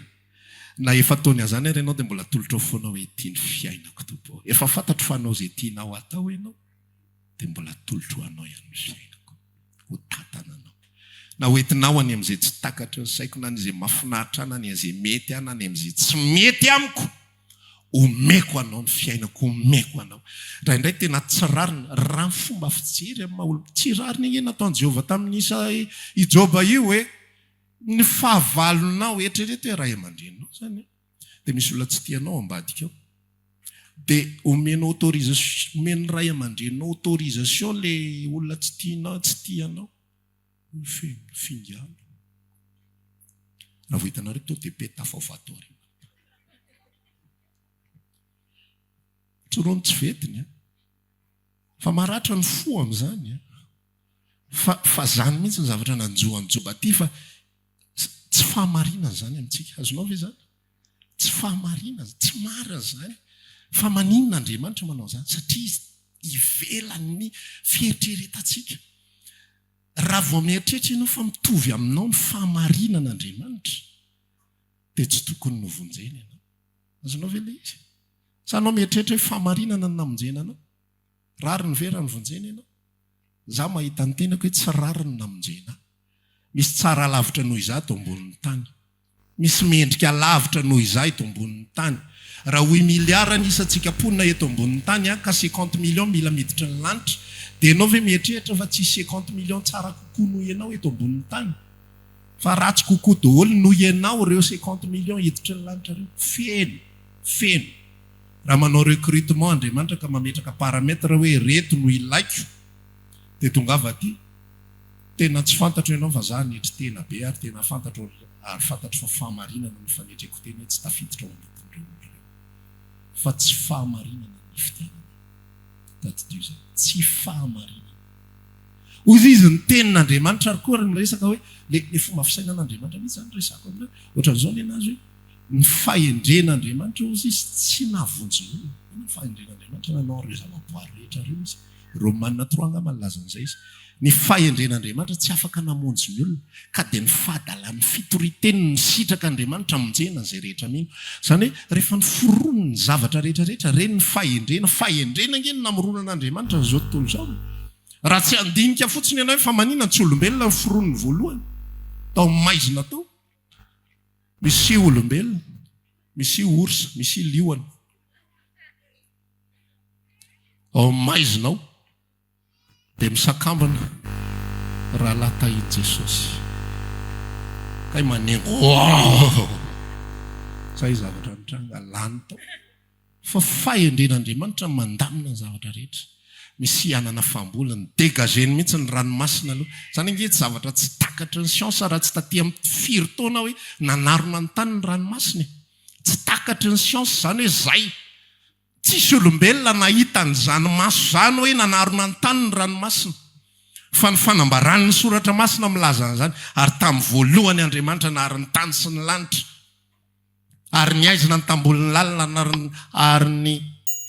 na efa taony azany ary ianao dia mbola tolotra foana hoe tiany fiainako tompo. Efa fantatro fa anao izay tianao atao ianao dia mbola tolotra anao ihany fiainako. Ho tatananao. Na hoentinao any amin'izay tsy takatra ny saiko, na n'izay mahafinaritra ana, na izay mety ana, na amin'izay tsy mety amiko, omeko anao ny fiainako, omeko anao. Raha indray tena tsy rarina, raha ny fomba fijery amin'ny maha-olo, tsy rarina iny nataon'i Jehovah tamin'isa i Joba io hoe ny fahavalonao eritrereto hoe ray aman-drenao zany. Dia misy olona tsy tianao ambadika ao. Dia omeny autorisation, omeny ray aman-drenao autorisation le olona tsy tianao, tsy tianao. Fingalo. Raha vo hitanareo to dia petafaovatori. Tsoroany tsy vetiny. Fa maratra ny fo amin'izany. Fa zany mihitsy ny zavatra nanjoan'ny Joba ty fa tsy fahamarinana zany amintsika. Azonao ve zany? Tsy fahamarinana, tsy marina zany. Fa maninona Andriamanitra manao zany? Satria izy ivelan'ny fieritreretantsika. raha vao mieritreritra ianao fa mitovy aminao ny fahamarinan'Andriamanitra dia tsy tokony novonjena ianao. Azonao ve ilay izy? Sa anao mieritreritra hoe fahamarinana ny namonjena anao? Rary ny vera ny vonjena ianao? Za mahita ny tenako hoe tsy rary ny namonjena. Misy tsara lavitra noho izah eto ambonin'ny tany. Misy mendrika lavitra noho izah eto ambonin'ny tany. Raha 8 miliara ny isantsika ponina eto ambonin'ny tany ka 50 million mila miditra ny lanitra, dia ianao ve mieritreritra fa tsisy 50 million tsara kokoa noho ianao eto ambonin'ny tany? Fa ratsy kokoa daholo noho ianao ireo 50 million hiditra ny lanitra ireo. Feno. Raha manao recrutement Andriamanitra ka mametraka parametra hoe reto no ilaiko, dia tongava aty tena tsy fantatro ianao fa za netry tena be ary tena fantatro fa fahamarinana ny fanetreko tena tsy tafiditra ao anatin'ireo fa tsy fahamarinana ny fitianana. Tadidio zay tsy fahamarinana. Ozy izy ny tenin'Andriamanitra ary koa ny resaka hoe le fomba fisainan'Andriamanitra mihitsy zany resaka amin'ireo. Ohatran'izao ny anazy hoe ny fahendren'Andriamanitra ozy izy tsy navonjy olona. Ny fahendren'Andriamanitra nanao ireo zavaboary rehetra ireo izy. Romanina 3 angamba nilaza an'izay izy. Ny fahendren'Andriamanitra tsy afaka namonjy ny olona ka dia ny fahadalan'ny fitoriteny ny sitraka Andriamanitra monjena izay rehetra mino. Izany hoe rehefa ny foronony ny zavatra rehetrarehetra reny ny fahendrena nge ny namoronan'Andriamanitra n'izao tontolo izao. Raha tsy handinika fotsiny ianao hoe fa maninona tsy olombelona ny foronony voalohany tao maizina tao. Misy olombelona, misy orsa, misy liona. Ao maizinao dia misakambana raha latahin Jesosy. Kay manengo zay zavatra mitranga lany tao. Fa fahendren'Andriamanitra mandamina ny zavatra rehetra. Misy anana fambolana dégageny mihitsy ny ranomasina aloha. Zany ange tsy zavatra tsy takatry ny siansa raha tsy taty amin'ny firy taona hoe nanarona ny tany ny ranomasina. Tsy takatry ny siansa zany hoe zay. Tsisy olombelona nahita ny zanomaso zany hoe nanarona ny tany ny ranomasina. Fa ny fanambaran'ny soratra masina milaza an'izany. Ary tamin'ny voalohany Andriamanitra nahary ny tany sy ny lanitra. Ary ny aizina ny tambolin'ny lalina ary ny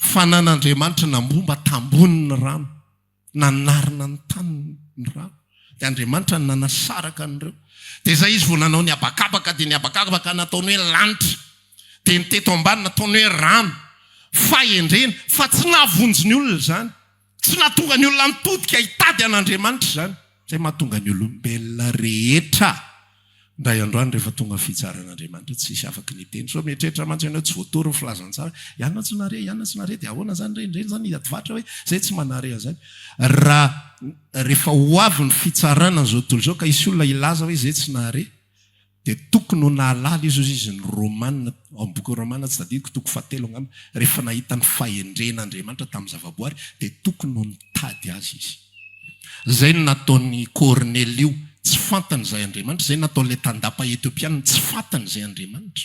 fanan'Andriamanitra nambomba tambony ny rano. Nanarina ny tany ny rano. Dia Andriamanitra nanasaraka an'ireo. Dia zay izy vao nanao ny abakabaka dia ny abakabaka nataony hoe lanitra. Dia ny teto ambany nataony hoe rano. Fahendrena fa tsy nahavonjy ny olona zany. Tsy nahatonga ny olona mitodika hitady an'Andriamanitra zany. Zay mahatonga ny olombelona rehetra ndray androany rehefa tonga fitsaran'Andriamanitra tsisy afaka ny teny. So mieritreritra mantsy ianao tsy voatory ny filazantsara. Ianona tsy nare dia ahoana zany reny zany hiadivatra hoe zay tsy manare an'izany. Raha rehefa ho avy ny fitsarana n'izao tontolo izao ka isy olona ilaza hoe zay tsy nare, dia tokony ho nahalala izy ny Romanina, ao amin'ny boky Romanina tsy tadidiko toko 7 angamba, rehefa nahita ny fahendren'Andriamanitra tamin'ny zavaboary dia tokony ho nitady azy izy. Zay no nataon'ny Cornelio, tsy fantany izay Andriamanitra. Zay nataon'ilay tandapa Etiopiana, tsy fantany izay Andriamanitra.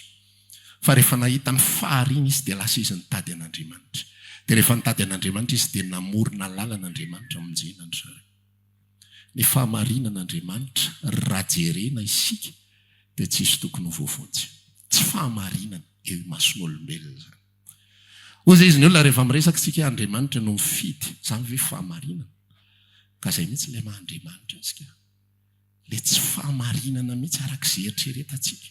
Fa rehefa nahita ny fahariana izy dia lasa izy nitady an'Andriamanitra. Dia rehefa nitady an'Andriamanitra izy dia namorona lalan'Andriamanitra monjena ny zareo. Ny fahamarinan'Andriamanitra raha jerena isika dia tsisy tokony ho voavonjy. Tsy fahamarinana eo mason'olombelona zany. Ozy izy ny olona rehefa miresaka tsika Andriamanitra no mifidy, zany ve fahamarinana? Ka zay mihitsy ilay maha-Andriamanitra antsika. Le tsy fahamarinana mihitsy arak'izay eritreretantsika.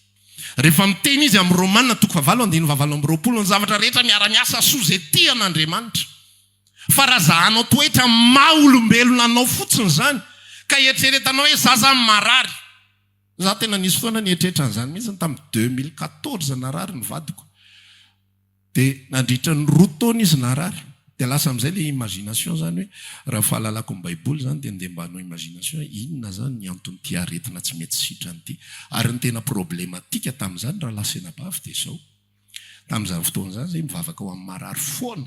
Rehefa miteny izy amin'ny Romanina 9:20 ny zavatra rehetra miara-miasa soa zay tian'Andriamanitra. Fa raha zahanao toetra maha olombelona anao fotsiny zany, ka eritreretanao hoe zaza marary. Za tena nisy fotoana ny eritreretra an'izany mihitsy tamin'ny 2014 narary ny vadiko. Dia nandritra ny 2 taona izy narary. Dia lasa amin'izay ilay imagination zany hoe raha fahalalako ny Baiboly zany dia ndeha mbanao imagination inona zany ny antony aretina tsy mety sitranyity. Ary ny tena problematika tamin'izany raha lasenabavy dia izao. Tamin'izany fotoana zany zay mivavaka ao amin'ny marary foana.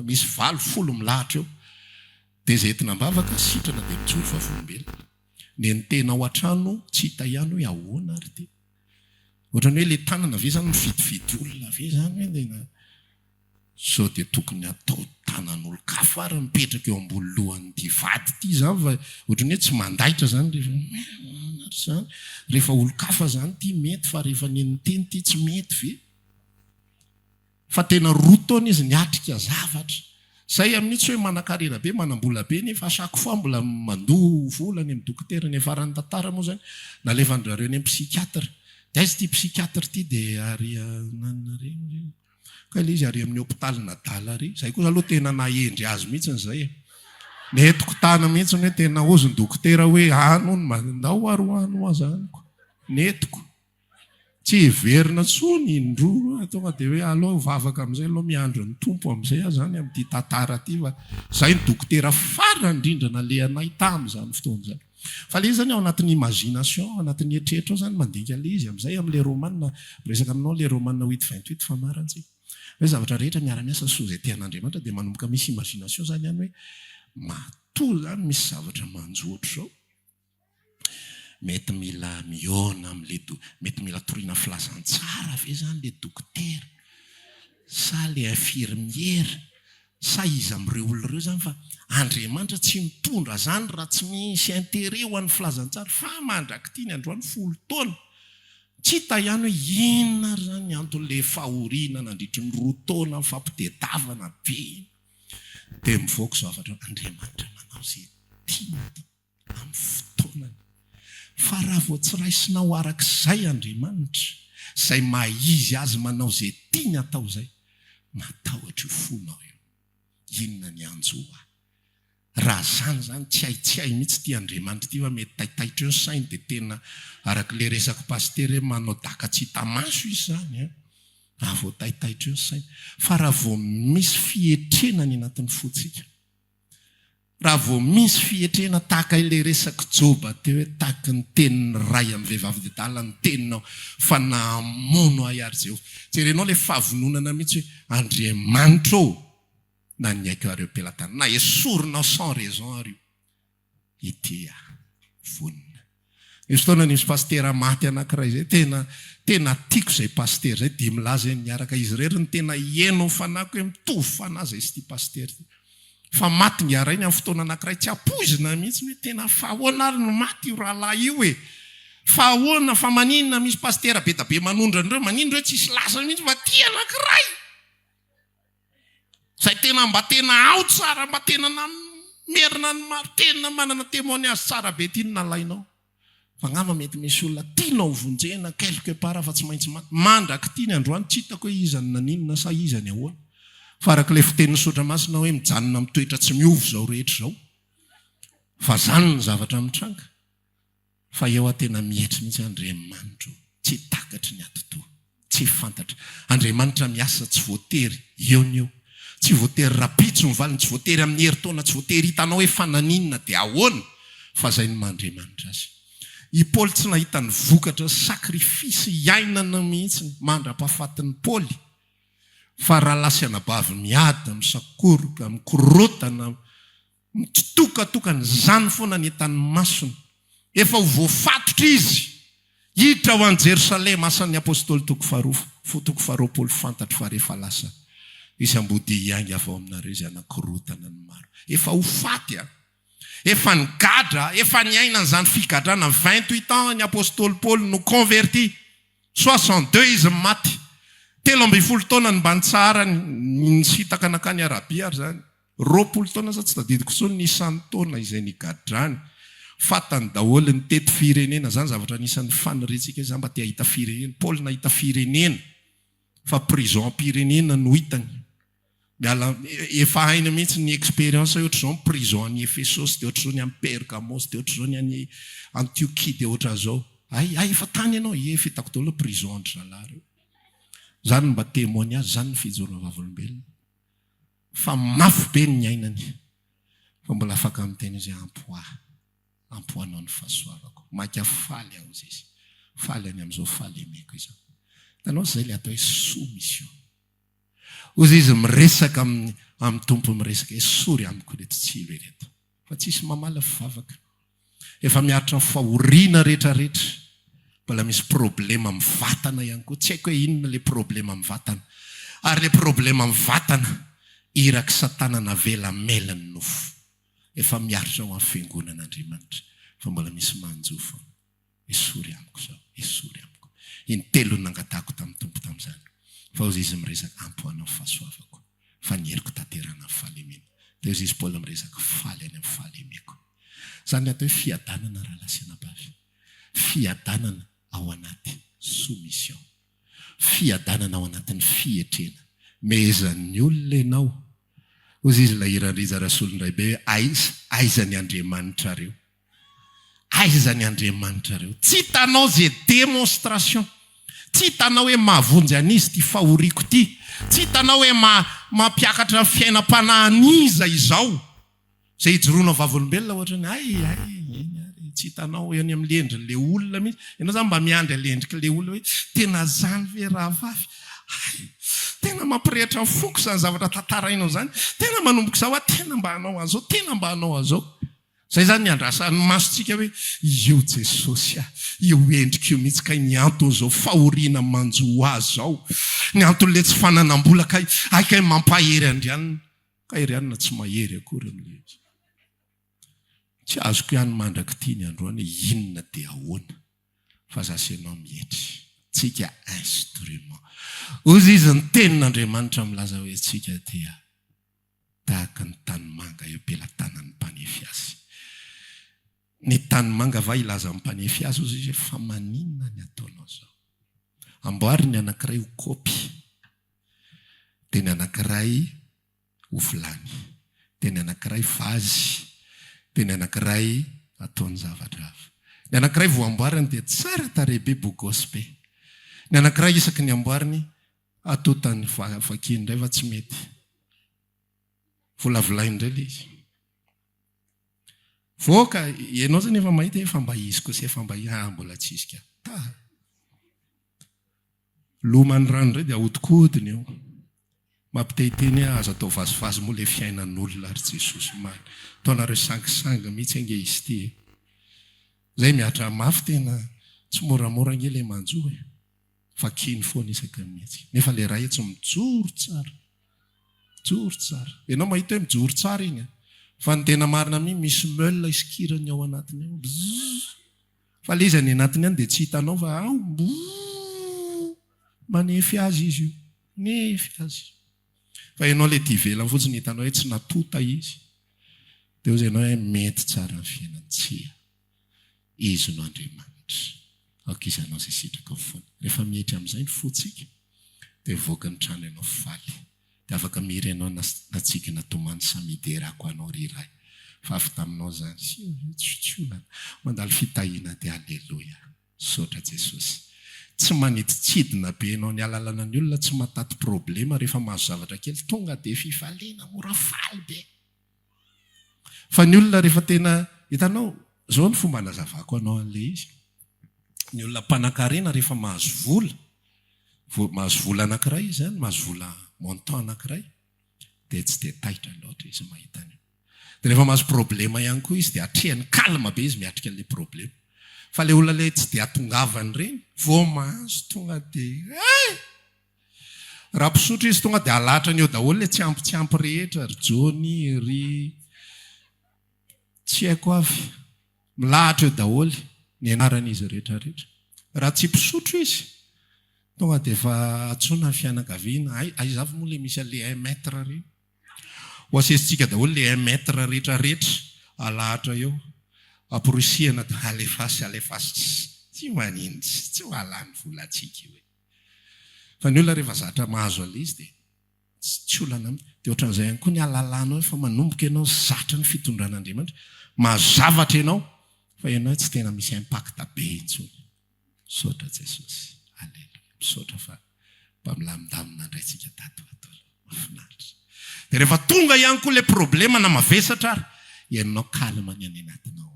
Misy 40 milahatra eo. Dia zay entina mivavaka sitrana dia mijoro fa volombelona. Ny tena ao an-trano tsy hita ihany hoe ahoana ary dia. Ohatrany hoe ilay tanana ve zany mividividy olona ve zany hoe so dia tokony atao tanan'olon-kafa ary mipetraka eo ambony lohan'ity vady ity zany fa ohatrany hoe tsy mandaitra zany rehefa olon-kafa zany ity mety fa rehefa ny teny ity tsy mety ve. Fa tena 2 taona izy niatrika zavatra Zay amin'nitsy hoe manan-karera be manam-bola be nefa sako fa mbola mandoa volany amin'ny dokotera ny farany tantara moa zany nalevandrareo ny psychiatre de aizy ty psychiatre ty de ary nanareny ka ilay izy ary amin'ny hôpitaly nadala ary zay kosa aloha tena nahendry azy mihitsy zay netiko tana mihitsy hoe tena ozony dokotera hoe ano ny mandao aroano azanyko netiko tsy verina tsony indroa tonga de hoe aloha vavaka amin'izay aloha miandro ny tompo amin'izay a zany amin'ity tantara ty fa zay ny dokotera farany indrindra nalehanay tam'izany fotoana zany fa le izy zany ao anatin'ny imagination anatin'ny eritrehetra ao zany mandinika le izy amin'izay amin'le romanina resaka aminao le romanina 8:28 fa marantsy hoe zavatra rehetra miara-miasa so zay tean'Andriamanitra de manomboka misy imagination zany ihany hoe matoa zany misy zavatra manjoatra zao mety mila miona mety mila toriana filazantsara ve zany le dokotera sa le infirmiera sa izy am'ireo olon'ireo zany fa Andriamanitra tsy mitondra zany raha tsy misy intérêt ho an'ny filazantsara fa mandraky ity ny androany 10 taona tsy hita ihany hoe inona ary zany anton'le fahoriana nandritry ny 2 taona fampitedavana be de mivoaka zavatra Andriamanitra manao zay tiany amin'ny fotoanany fa raha vao tsy raisinao arak'izay Andriamanitra zay maizy azy manao zay tiany atao zay matahotra io fonao io inona ny anjoa raha zany tsy hay mihitsy ty Andriamanitra ty fa mety taitaitra eo ny sainy de tena arak'le resaka pastery manao daka tsy hita maso izy zany raha vao taitaitra eo ny sainy fa raha vao misy fietrena ny anatin'ny fotsika raha vao misy fietrena tahaka ile resaka Joba teo hoe tahaka ny tenin'ny ray amin'ny vehivavy dedala ny teninao fa namono ahy ary Jehova jerenao le fahavononana mihitsy hoe Andriamanitra ô na niaiko areo pelatana na esorinao sans raison areo itya vonina misy fotoana nisy pastera maty anankiray zay tena tiako zay pastera zay de milaza eny miaraka izy rery ny tena ieno fanako hoe mitovy fanaza izy ty pastera ty fa maty ny arainy amin'ny fotoana anankiray tsy apoizina mihitsy hoe tena fahoana ary no maty io rahalahy io e fahoana fa maninona misy pastera be da be manondrandreo manindro hoe tsisy lasa mihitsy fa ty anankiray zay tena mba tena ao tsara mba tena namerina ny maro tena manana témoignage tsara be ty nalainao fa ngamba mety misy olona tianao vonjena quelque part fa tsy maintsy maty mandraky ty ny androany tsy hitako hoe izany naninona sa izany ahoana fa arak'le fitenin'ny sotra masina hoe mijanona mitoetra tsy miovy zao rehetra zao fa zany ny zavatra mitranga fa eo atena mihetsy mihitsy Andriamanitra tsy takatry ny atotoa tsy fantatra Andriamanitra miasa tsy voatery eo ny eo tsy voatery rapitso ny valiny tsy voatery amin'ny heritaona tsy voatery hitanao hoe fananinina de ahoana fa zay ny mandriamanitra azy i Paoly tsy nahita ny vokatra sakrifisy iainana mihitsy mandra-pahafatin'ny Paoly fa raha lasy anabavy miada misakoroka mikorotana mitokatokany zany foana ny etan'ny masony efa ho voafatotra izy hiditra ho any Jerosalema asan'ny apôstôly toko faharoa Paoly fantatry fa rehefa lasa isy ambody iangy avy ao aminareo izy anakorotana ny maro efa ho faty efa nigadra efa niaina n'izany figadrana 28 ans ny apôstôly Paoly no converti 62 izy maty 13 taona ny mbany tsara ny sitaka anakany Arabia ary zany 20 taona sa tsy tadidiko tsony ny 100 taona izay nigadrany fatany daholo ny tety firenena zany zavatra nisan'ny faniretsika izy mba te ahita firenena Paoly nahita firenena fa prison pirenena no hitany miala efa haina mihitsy ny expérience ohatra zao prison any Efesos de ohatra zao ny amin'ny Pergamos de ohatra zao ny any Antioquie de ohatra zao ay efa tany ianao efa hitako daholo prison andry zalahy zany mba témoignage zany ny fijoroana vavolombelona fa mafy be ny ainany fa mbola afaka miteny izy ampoanao ny fahasoavako maika faly aho izy faly any amin'izao faly emeko izy tanao zay le atao hoe soumission ozy izy miresaka amin'ny tompo miresaka sory amiko reto tsy reto fa tsisy mamala fivavaka efa miaritra ny fahoriana rehetrarehetra mbola misy problema amin'ny vatana ihany koa tsy haiko hoe inona le problema amin'ny vatana ary le problema amin'ny vatana iraky satanana velamelany nofo efa miaritra ho amin'ny fiangonan'Andriamanitra fa mbola misy manjofo esory amiko zao esory amiko iny telo nangatako tamin'ny tompo tamin'izany fa ozy izy miresaka ampoanao fahasoavako fa ny heriko tanterana fahalemena dia izy Paoly miresaka faly any amin'ny fahalemeko. Zany atao hoe fiadanana raha lasiana bavy. Fiadanana ao anaty soumission. Fiadanana ao anatin'ny fietrena. Mezan'ny olona ianao. Ozy izy la irandriza rasolondray be hoe aiza ny Andriamanitra reo. Aiza ny Andriamanitra reo. Tsy hitanao zay démonstration. Tsy hitanao hoe mahavonjy an'izy ty fahoriako ty. Tsy hitanao hoe mampiakatra fiainam-panahaniza izao. Zay hijoroana vavolombelona ohatra ny tsy hitanao eny amin'ny endrin'le olona mihitsy. Ianao zany mba miandry alendrik'le olona hoe tena zany ve raha vavy. Tena mampirehitra ny foko zany zavatra tantarainao zany. Tena manomboka zao tena mba hanao azao. Tena mba hanao azao. Zay zany ny andrasan'ny masontsika hoe io Jesosy io endrika io mihitsy ka ny antony zao fahoriana manjo azy zao. Ny anton'le tsy fananam-bola kay mampahery andrianina. Ka erianina tsy mahery akory amin'le izy. Tsy azoko ihany mandraka ty ny androany inona dia ahoana fa zasenao mihetry. Tsika instrument. Ozy izy ny tenin'Andriamanitra milaza hoe tsika dia tahaka ny tanimanga epelatanan'ny mpanefy azy. Ny tanimanga va ilaza amin'ny mpanefy azy ozy izy fa maninona ny ataonao zao. Amboary ny anankiray ho kopy. Dia ny anankiray ho vilany. Dia ny anankiray vazy. Dia ny anankiray ataony zavatra hafa. Ny anankiray vo amboariny dia tsara tarehibe bogosy be. Ny anankiray isaky ny amboariny atotany vakiny indray fa tsy mety. Volavolainy indray le izy. Voaka, ianao zany efa mahita efa mba izy koa sy efa mba mbola tsy izy ka. Lomany rano indray dia ahodikodiny eo. Mampitehiteny azo atao vazovazo moa le fiainan'olona ary Jesosy mamy. Ataonareo sangisanga mihitsy ange izy ty. Zay miatra mafy tena tsy moramora ange le manjo e. Vakiny foana isaka mihitsy. Nefa le raha tsy mijoro tsara. Mijoro tsara. Ianao mahita hoe mijoro tsara iny. Fa ny tena marina amin'iny misy meule iskirany ao anatiny ao. Fa le izy any anatiny any dia tsy hitanao fa manefy azy izy io. Nefy azy. Fa ianao le ty velany fotsiny hitanao hoe tsy natota izy. Dia ozy ianao hoe mety tsara ny fiainany tsia. Izy no Andriamanitra. Akizanao izay sitraka foana. Rehefa mihety amin'izay ny fotsika dia voaka ny trano ianao faly. Dia afaka miry ianao natsikina tomany samiderako anao riray. Fa avy taminao zany tsyolana. Mandalo fitahiana dia alleloia. Sotra Jesosy. Tsy maniditsidina be ianao ny alalana ny olona, tsy mataty problema rehefa mahazo zavatra kely tonga dia fifaliana mora faly be. Fa ny olona rehefa tena hitanao zao ny fomba nazavako anao an'le izy. Ny olona mpanankarena rehefa mahazo vola anankiray izy zany, mahazo vola montant anankiray dia tsy dia taitra loatra izy mahitany. Dia rehefa mahazo problema ihany koa izy dia atrehany kalma be izy miatrika an'ilay problema. Fa le olona le tsy dia atongavany reny, vao mahazo tonga dia raha mpisotro izy tonga dia alatra ny eo daholo le tsy ampy rehetra, ry Jony, ry tsy haiko avy. Milahatra eo daholo ny anaran'izy rehetra. Raha tsy mpisotro izy tonga dia efa atsona ny fianakaviana. Aizavy moa le misy le 1 mètre reny. Ho asesitsika daholo le 1 mètre rehetra alahatra eo. Amporosihana alefasy tsy manino tsy hoalany volantsika io. Fa ny olona rehefa zatra mahazo ale izy dia tsy olana aminy. Dia ohatran'izay ihany koa ny alalanao fa manomboka ianao zatra ny fitondran'Andriamanitra. Mahazo zavatra ianao fa ianao tsy tena misy impact be intsony. Sotra Jesosy. Alleluia. Misaotra fa mba milamindamina indray tsika tato atolo. Mahafinaritra. Dia rehefa tonga ihany koa le problema na mavesatra ary, ianao kalma ny any anatinao.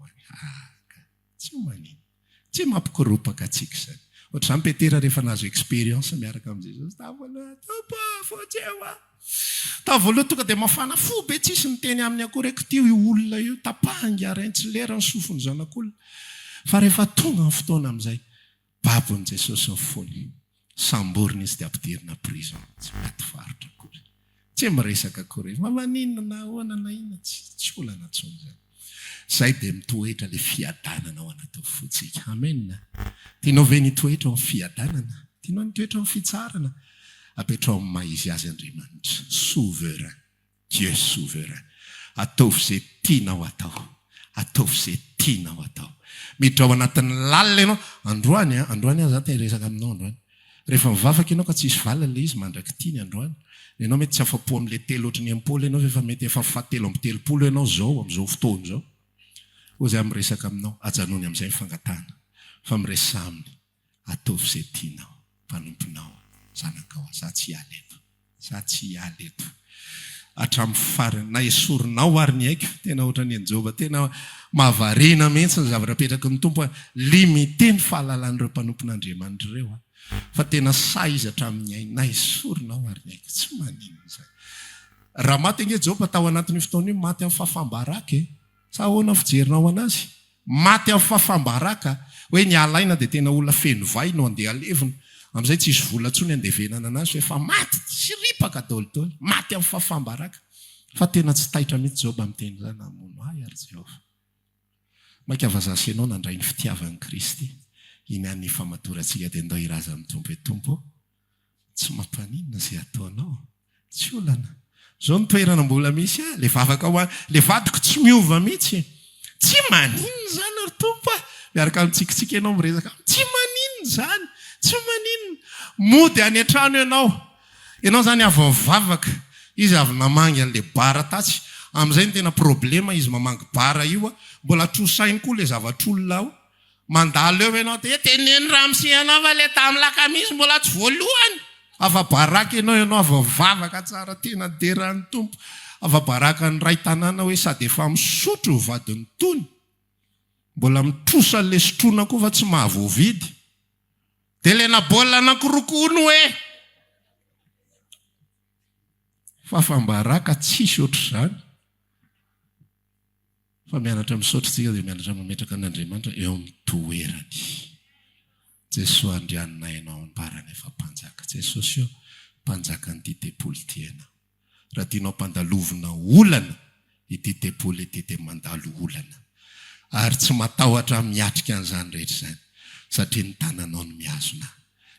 Tsy manino. Tsy mampikorupaka atsika izany. Ohatr'izany Petera rehefa nahazo expérience miaraka amin'i Jesosy. Tavoaloha tonga dia mafana fo be tsisy niteny amin'ny akoreko tio io olona io tapahanga arainy tsy lera ny sofiny zanak'olona. Fa rehefa tonga ny fotoana amin'izay, babon'i Jesosy ny fony. Samborina izy dia ampidirina prison. Tsy mety farotra akory. Tsy miresaka akory. Fa maninona na ahoana na inona tsy olana tsony izany. Zay dia mitoetra le fiadanana ao anaty fotsika. Amen. Tianao ve nitoetra amin'ny fiadanana? Tianao nitoetra amin'ny fitsarana? Apetrao amin'ny maha izy azy Andriamanitra. Souverain. Dieu souverain. ataovy izay tianao atao. Ataovy izay tianao atao. Miditra ao anatin'ny lalina ianao. Androany aho za te resaka aminao androany. Rehefa mivavaka ianao ka tsisy vala le izy mandraky tiany androany. Ianao mety tsy afa-po amin'le telo ohatry ny am-polo ianao efa mety efa fahatelo amby telopolo ianao zao amin'izao fotoana zao. Ho zay miresaka aminao, ajanony amin'izay mifangatana. Fa miresa aminy, ataovy izay tianao, mpanomponao, zanakao, za tsy hialy eto. Za tsy hialy eto. Hatramin'ny farany, na esorinao ary ny haiko, tena ohatra ny Jehova, tena mahavariana mihitsy ny zavatra petraky ny tompo, limité ny fahalalan'ireo mpanompon'Andriamanitra ireo. Fa tena say izy hatramin'ny ainy, na esorinao ary ny haiko, tsy manino izay. Raha maty ange Jehova tao anatin'ny fotoana io, maty amin'ny fahafambaraka sa ahoana fijerinao anazy? Maty amin'ny fahafambaraka, hoe ny alaina dia tena olona feno vai no andeha alevina. Amin'izay tsisy vola ntsony andevenana anazy, efa maty tsy ripaka daolitaoly, maty amin'ny fahafambaraka. Fa tena tsy taitra mihitsy Jehova miteny izany, amono ahy ary Jehova. Maika vazazy ianao nandray ny fitiavan'i Kristy, iny any famatorantsika dia ndao iraza amin'ny Tompo hoe Tompo, tsy mampaninona izay ataonao, tsy olana. Zao ny toerana mbola misy le vavaka ho le vadiko tsy miova mihitsy. Tsy maninona zany ry Tompo miaraka mitsikitsika ianao miresaka. Tsy maninona zany, tsy maninona. Mody any an-trano ianao zany avy mivavaka, izy avy namangy an'le bara tatsy. Amin'izay ny tena problema izy mamangy bara io, mbola trosainy koa le zavatr'olona ao. Mandalo eo ianao teneny ramsi ianao le tamin'ny lakamisy mbola tsy voalohany. Afa-baraka ianao avy mivavaka tsara tena deran'ny Tompo. Afa-baraka ny ray tanàna hoe sady efa misotro ho vadin'ny tony. Mbola mitrosa le sotrona koa fa tsy mahavoavidy. Dia le nabolina anankirokono hoe fafambaraka tsisy ohatr'izany. Fa mianatra misaotra tsika dia mianatra mametraka an'Andriamanitra eo amin'ny toerany. Jesosy andrianina ianao ambarana efa mpanjaka. Jesosy io mpanjaka ny titepolo ty ianao. Raha tianao mpandalovina olana, ity tepolo ity dia mandalo olana. Ary tsy matahotra miatrika an'izany rehetra izany. Satria ny tananao no miazona.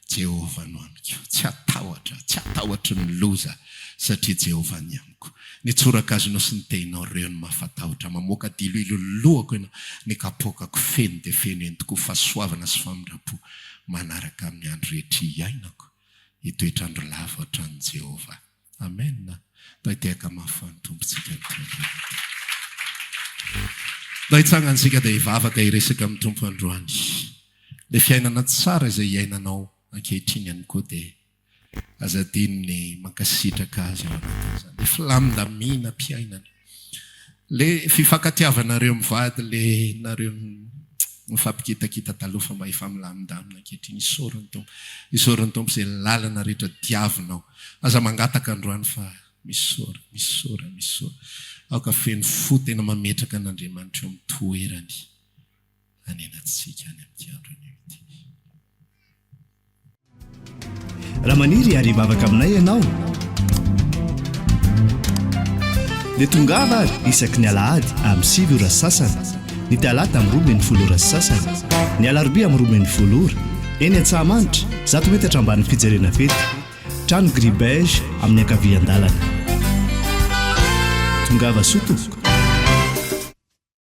Jehova no amiko. Tsy atahotra ny loza satria Jehova ny amiko. Ny tsorakazonao sy ny tehinao ireo no mahafatahotra. Mamoaka diloilo-lohako ianao. Ny kapokako feno dia feno entiko fahasoavana sy famindrapo manaraka amin'ny andro rehetra iainako. Itoetrandro lava ohatran'i Jehova. Amen. Daiteka mafany tompontsika ny tompo. Daitsangansika dia hivavaka hiresaka amin'ny tompo androany. Le fiainana tsara izay iainanao ankehitriny ihany koa dia azadiny ny mankasitraka azy ao anatin'izany. Le filamindamina mpiainana. Le fifankatiavanareo mivady, le nareo mifampikitakita taloha fa mba efa milamindamina ankehitriny. Isorin'ny Tompo izay lalana rehetra diavinao. Aza mangataka androany fa misora. Aoka feno fo tena mametraka an'Andriamanitra eo amin'ny toerany. Anenantsika any amin'ny androny ity. Raha maniry ary hivavaka aminay ianao dia tongava ary isaky ny alahady amin'ny 7 ora sasany, ny talata amin'ny 12 ora sasany, ny alarobia amin'ny 12 ora, eny Antsahamanitra 100 metatra ambany fijerena fety, trano Gribege amin'ny ankavian-dalana. Tongava soa tompoko.